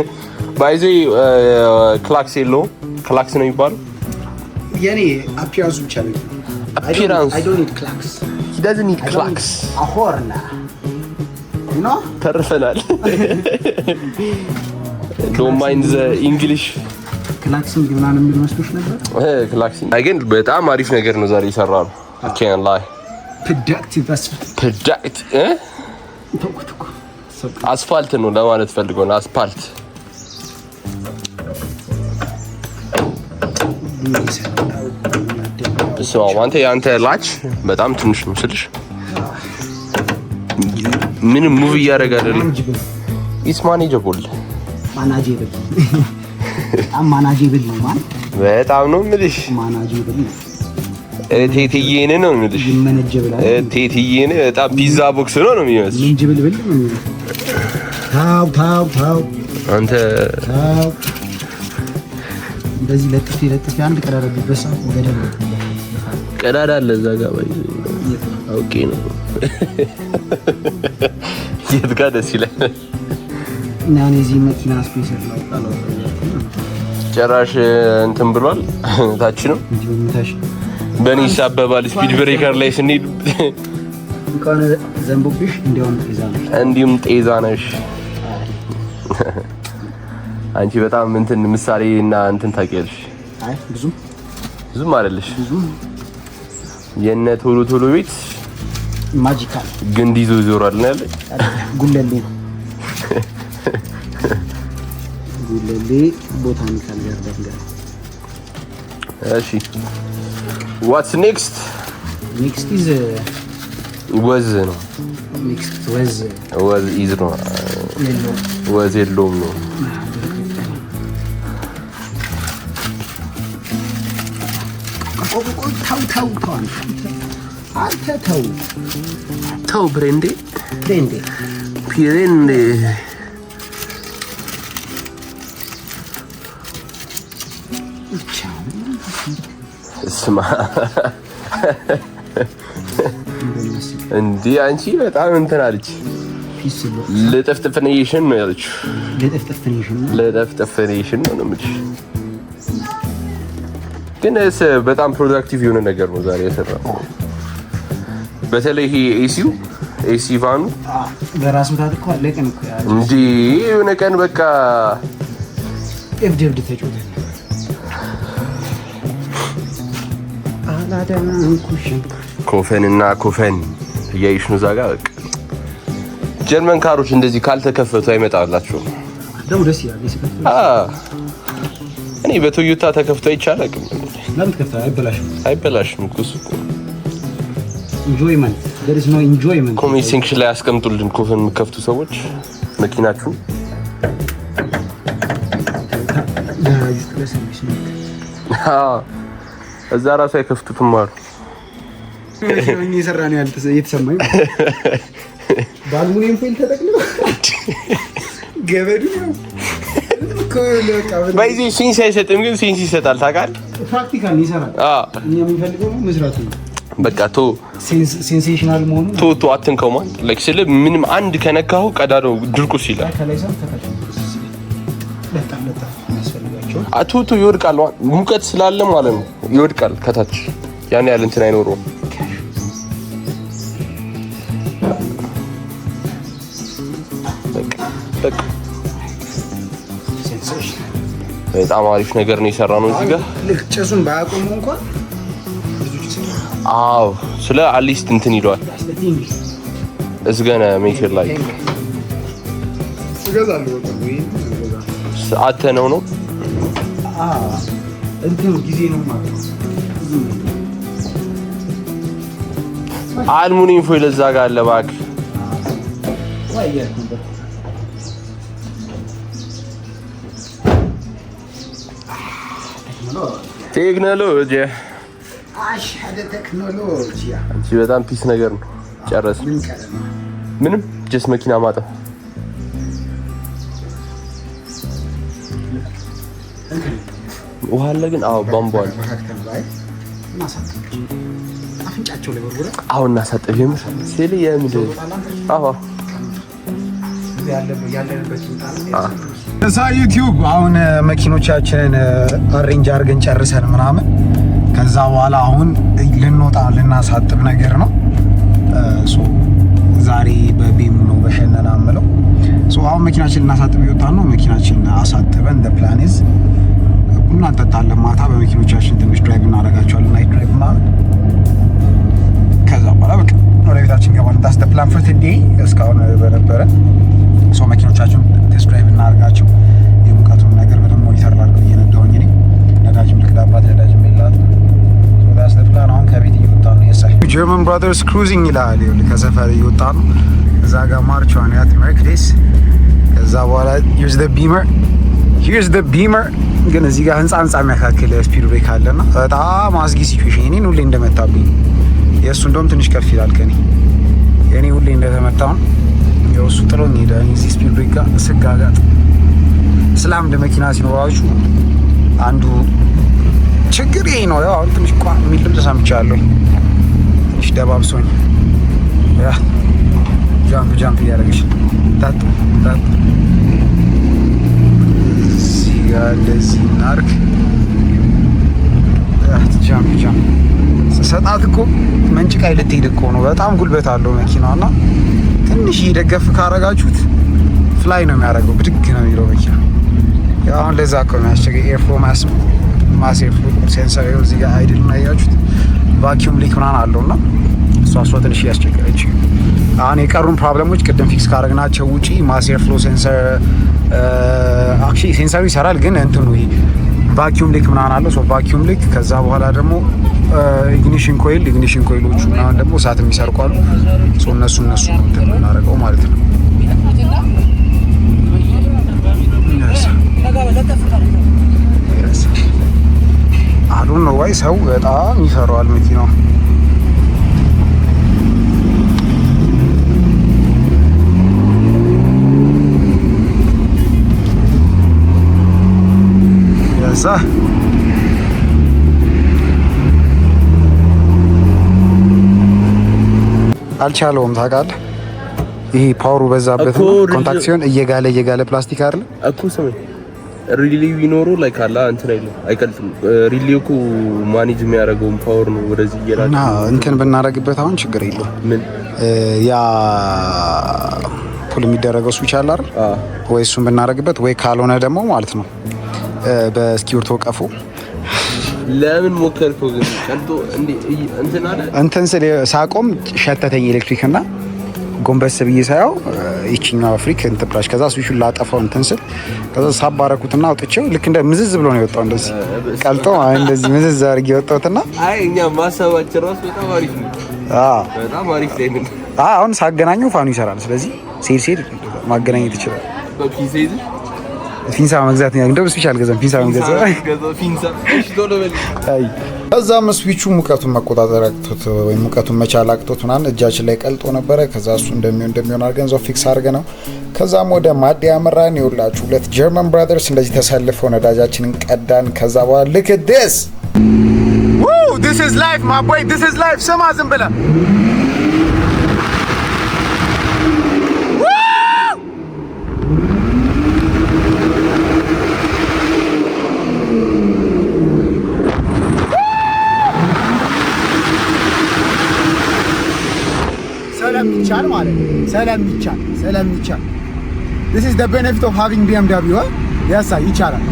S3: ባይዞ ክላክስ የለውም። ክላክስ ነው የሚባለው።
S1: የኔ አፒራንሱ ብቻ ነው።
S3: አፒራንስ
S1: I don't need clacks.
S3: he doesn't need clacks.
S1: አሆርና you know
S3: ተርፈናል። don't mind the English
S1: ክላክሲንግ ምናምን የሚል መስሎሽ ነበር?
S3: ክላክሲንግ ግን በጣም አሪፍ ነገር ነው ዛሬ የሰራነው። I can't lie.
S1: ፕሮዳክቲቭ
S3: አስፋልት ነው ለማለት ፈልገው ነው። አስፋልት በስመ አብ አንተ ላች በጣም ትንሽ ነው ስልሽ ምንም ሙቭ እያደረገ አይደለም። ኢስ ማኔጀብል
S1: ነው ማለት
S3: በጣም ነው የምልሽ።
S1: ማናጀብል ነው
S3: ቴቴዬን ነው የምልሽ። ቴቴዬን በጣም ፒዛ ቦክስ ነው የሚመስልሽ።
S1: ምንጅብል ብል ነው ታው
S3: አንተ
S1: እንደዚህ ለጥፍ አንድ ቀዳዳ ቢበሳ ገደል
S3: ቀዳዳ አለ እዛ ጋር ባይ ኦኬ ነው። የት ጋር ደስ ይላል።
S1: እና እዚህ መኪና ስፔሻል ነው ቃል
S3: ጭራሽ እንትን ብሏል። ታች ነው በእኔ ይሳበባል። ስፒድ ብሬከር ላይ ስንሄድ
S1: እንኳን ዘንቦብሽ
S3: እንዲሁም ጤዛ ነሽ አንቺ። በጣም እንትን ምሳሌ እና እንትን ታውቂያለሽ?
S1: አይ ብዙም
S3: አይደለሽ። የነ ቶሎ ቤት
S1: ማጂካል
S3: ግንድ ይዞ ይዞራል ነው ያለ
S1: ጉለሌ ጉለሌ ቦታኒካል ጋርደን ጋር።
S3: እሺ ዋትስ ኔክስት?
S1: ኔክስት ኢዝ
S3: ወዝ ነው።
S1: ኔክስት ወዝ
S3: ኢዝ ነው። ወዝ የለውም ነው። ተው ብሬንዴ እስማ እንዴ አንቺ በጣም እንትን አለች። ለጠፍጥፍኔሽን ነው ያለችው። ለጠፍጥፍኔሽን ነው የምልሽ። ግን በጣም ፕሮዳክቲቭ የሆነ ነገር ነው ዛሬ የሰራው። በተለይ ይሄ ኤሲ ቫኑ
S1: በራስ ምታት እኮ አለቀን እኮ ያ
S3: እንዴ የሆነ ቀን በቃ
S1: ኤፍዲኤፍዲ ተጮተ
S3: ኮፈንና ኮፈን እያይሽ ነው ዛጋ። በቃ ጀርመን ካሮች እንደዚህ ካልተከፈቱ አይመጣላችሁም።
S1: ደው ደስ ይላል ሲከፈቱ።
S3: እኔ በቶዮታ ተከፍቶ አይቻልም።
S1: ለምን ተከፍቶ
S3: አይበላሽም እኮ እሱ
S1: ኢንጆይመንት there is no enjoyment።
S3: ኮሜንት ሴክሽን ላይ አስቀምጡልን ኮፈን የምከፍቱ ሰዎች መኪናችሁ እዛ ራሱ አይከፍቱትም አሉ።
S1: እኔ እየሰራን እየተሰማኝ በአልሙኒየም ፎይል ተጠቅልሎ ገበዱ ነው
S3: ባይዚ ሴንስ አይሰጥም፣ ግን ሴንስ ይሰጣል። ታውቃለህ
S1: ፕራክቲካል ይሰራል። እኛ የምንፈልገው መስራት ነው።
S3: በቃ
S1: ሴንሴሽናል መሆኑ
S3: አትንከው ማለት ላይክ ስለ ምንም አንድ ከነካው ቀዳዳው ድርቁስ ይላል። አቱቱ ይወድቃል። ሙቀት ስላለ ማለት ነው ይወድቃል ከታች። ያን ያህል እንትን አይኖረውም። በቃ በጣም አሪፍ ነገር ነው የሰራነው እዚህ ጋር።
S1: ጭሱን ባያቆሙ እንኳን
S3: አዎ ስለ አሊስት እንትን ይሏል። እስገነ ሜትር ላይ ሰዓት ነው
S1: እንትን ጊዜ ነው ማለት
S3: አልሙኒየም ፎይል እዛ ጋር አለ እባክህ። ቴክኖሎጂ አንቺ በጣም ፒስ ነገር ነው። ጨረስ ምንም ጀስ መኪና ማጠብ ውሃ አለ ግን አዎ ቧንቧ አለ። አሁን እናሳጥብ የምር ሲል የምድር አዎ
S1: እዛ ዩቲዩብ አሁን መኪኖቻችንን አሬንጅ አድርገን ጨርሰን ምናምን ከዛ በኋላ አሁን ልንወጣ ልናሳጥብ ነገር ነው። ዛሬ በቢም ነው በሸነና አምለው አሁን መኪናችን ልናሳጥብ ይወጣን ነው። መኪናችን አሳጥበን the plan is ቡና እንጠጣለን። ማታ በመኪኖቻችን ትንሽ ድራይቭ እናደርጋቸዋለን። ናይት ድራይቭ ምናምን ከዛ በኋላ በቃ ወደ ቤታችን ገባን። that's the plan for today። እስካሁን በነበረ መኪኖቻችን ቴስት ድራይቭ እናደርጋቸው። የሙቀቱን ነገር በደንብ ሞኒተር ላድርገው እየነዳሁኝ እኔ ነዳጅም ልቅዳባት ነዳጅም የላት that's the plan። አሁን ከቤት እየወጣ ነው። የሳይ ጀርመን ብራዘርስ ክሩዚንግ ይላል። ይኸውልህ ከሰፈር እየወጣ ነው። እዛ ጋር ማርቿን ያት መርክዴስ። ከዛ በኋላ here's the beamer ግን እዚህ ጋር ህንጻ የሚያካክል ስፒድ ብሬክ አለና በጣም አስጊ ሲቹዌሽን። እኔን ሁሌ እንደመታብኝ የእሱ እንደውም ትንሽ ከፍ ይላል ከኔ። የእኔ ሁሌ እንደተመታው ያው እሱ ጥሎኝ ሄደ። እዚህ ስፒድ ብሬክ ጋር ስጋጋጥ ስላም ለመኪና ሲኖራችሁ አንዱ ችግር ይሄ ነው። ያው አሁን ትንሽ ቋ የሚል ድምፅ ሰምቻለሁ። ትንሽ ደባብሶኝ ያ ጃምፕ እያደረገች ታጥ እዚህ ጋር እንደዚህ እናድርግ። ጃምፕ ሰጣት እኮ መንጭቃይ ልትሄድ እኮ ነው። በጣም ጉልበት አለው መኪናውና ትንሽ ይደገፍ ካረጋችሁት ፍላይ ነው የሚያደርገው፣ ብድግ ነው የሚለው መኪና። ያው አሁን ለዛ እኮ ነው ያስቸገረኝ። ኤርፎ ማሴፍ ሴንሰር ይኸው እዚህ ጋር አይድል ነው ያያችሁት። ቫኪዩም ሊክ ምናምን አለውና እሷ ትንሽ ያስቸገረች አሁን የቀሩን ፕሮብለሞች ቅድም ፊክስ ካደረግናቸው ውጪ ማስ ኤር ፍሎ ሴንሰር አክቹሊ ሴንሰሩ ይሰራል፣ ግን እንትኑ ይሄ ቫኪዩም ሊክ ምናምን አለው። ሶ ቫኪዩም ሊክ፣ ከዛ በኋላ ደግሞ ኢግኒሽን ኮይሎቹ ምናምን ደግሞ እሳት የሚሰርቁ አሉ። ሶ እነሱ እንትን የምናደርገው ማለት ነው። አሁን ነው ወይ ሰው በጣም ይፈራዋል መኪናው። ያዛ አልቻለውም ታውቃለህ። ይሄ ፓወሩ በዛበት ነው። ኮንታክት ሲሆን እየጋለ ፕላስቲክ አይደል
S3: እኮ ሰው ሪሊ ቢኖሩ ላይክ አላ እንትን አይቀልጥም። ሪሊ እኮ ማኔጅ የሚያደርገውን ፓወር ነው ወደዚህ እየላከ እና
S1: እንትን ብናረግበት አሁን ችግር የለው።
S3: ምን
S1: ያ ፑል የሚደረገው ስዊች አለ አይደል ወይ እሱን ብናረግበት፣ ወይ ካልሆነ ደግሞ ማለት ነው በስኪውርቶ ቀፎ
S3: ለምን ሞከርከው? ግን ቀልጦ እንትን አለ
S1: እንትን ስለ ሳቆም ሸተተኝ ኤሌክትሪክ እና ጎንበስ ብዬ ሳያው ይቺኛው ፍሪክ እንትን ብራሽ ከዛ ስዊቹን ላጠፋው እንትን ስል ከዛ ሳባረኩትና አውጥቼው ልክ እንደ ምዝዝ ብሎ ነው የወጣው። እንደዚህ ቀልጦ እንደዚህ ምዝዝ አድርጌ የወጣሁትና
S3: አይ እኛ ማሰባችን ራሱ በጣም አሪፍ ነው። በጣም አሪፍ ላይ ነው።
S1: አሁን ሳገናኘው ፋኑ ይሰራል። ስለዚህ ሴድ ማገናኘት ይችላል። ፊንሳ መግዛት ነው እንደው ስፔሻል ገዛም ፊንሳ ከዛም ስዊቹ ሙቀቱን መቆጣጠር አቅቶት ወይ ሙቀቱን መቻል አቅቶት ምናምን እጃችን ላይ ቀልጦ ነበረ። ከዛ እሱ እንደሚሆን አድርገን ዛው ፊክስ አድርገ ነው። ከዛም ወደ ማዲያ ያመራን። ይኸውላችሁ ሁለት ጀርመን ብራዘርስ እንደዚህ ተሰልፈው ነዳጃችንን ቀዳን። ከዛ በኋላ look at this woo this is life my boy this is life ስማ ዝም ብለህ ስለሚቻል ማለት ነው። ስለሚቻል this is the benefit of having BMW ያሳ ይቻላል።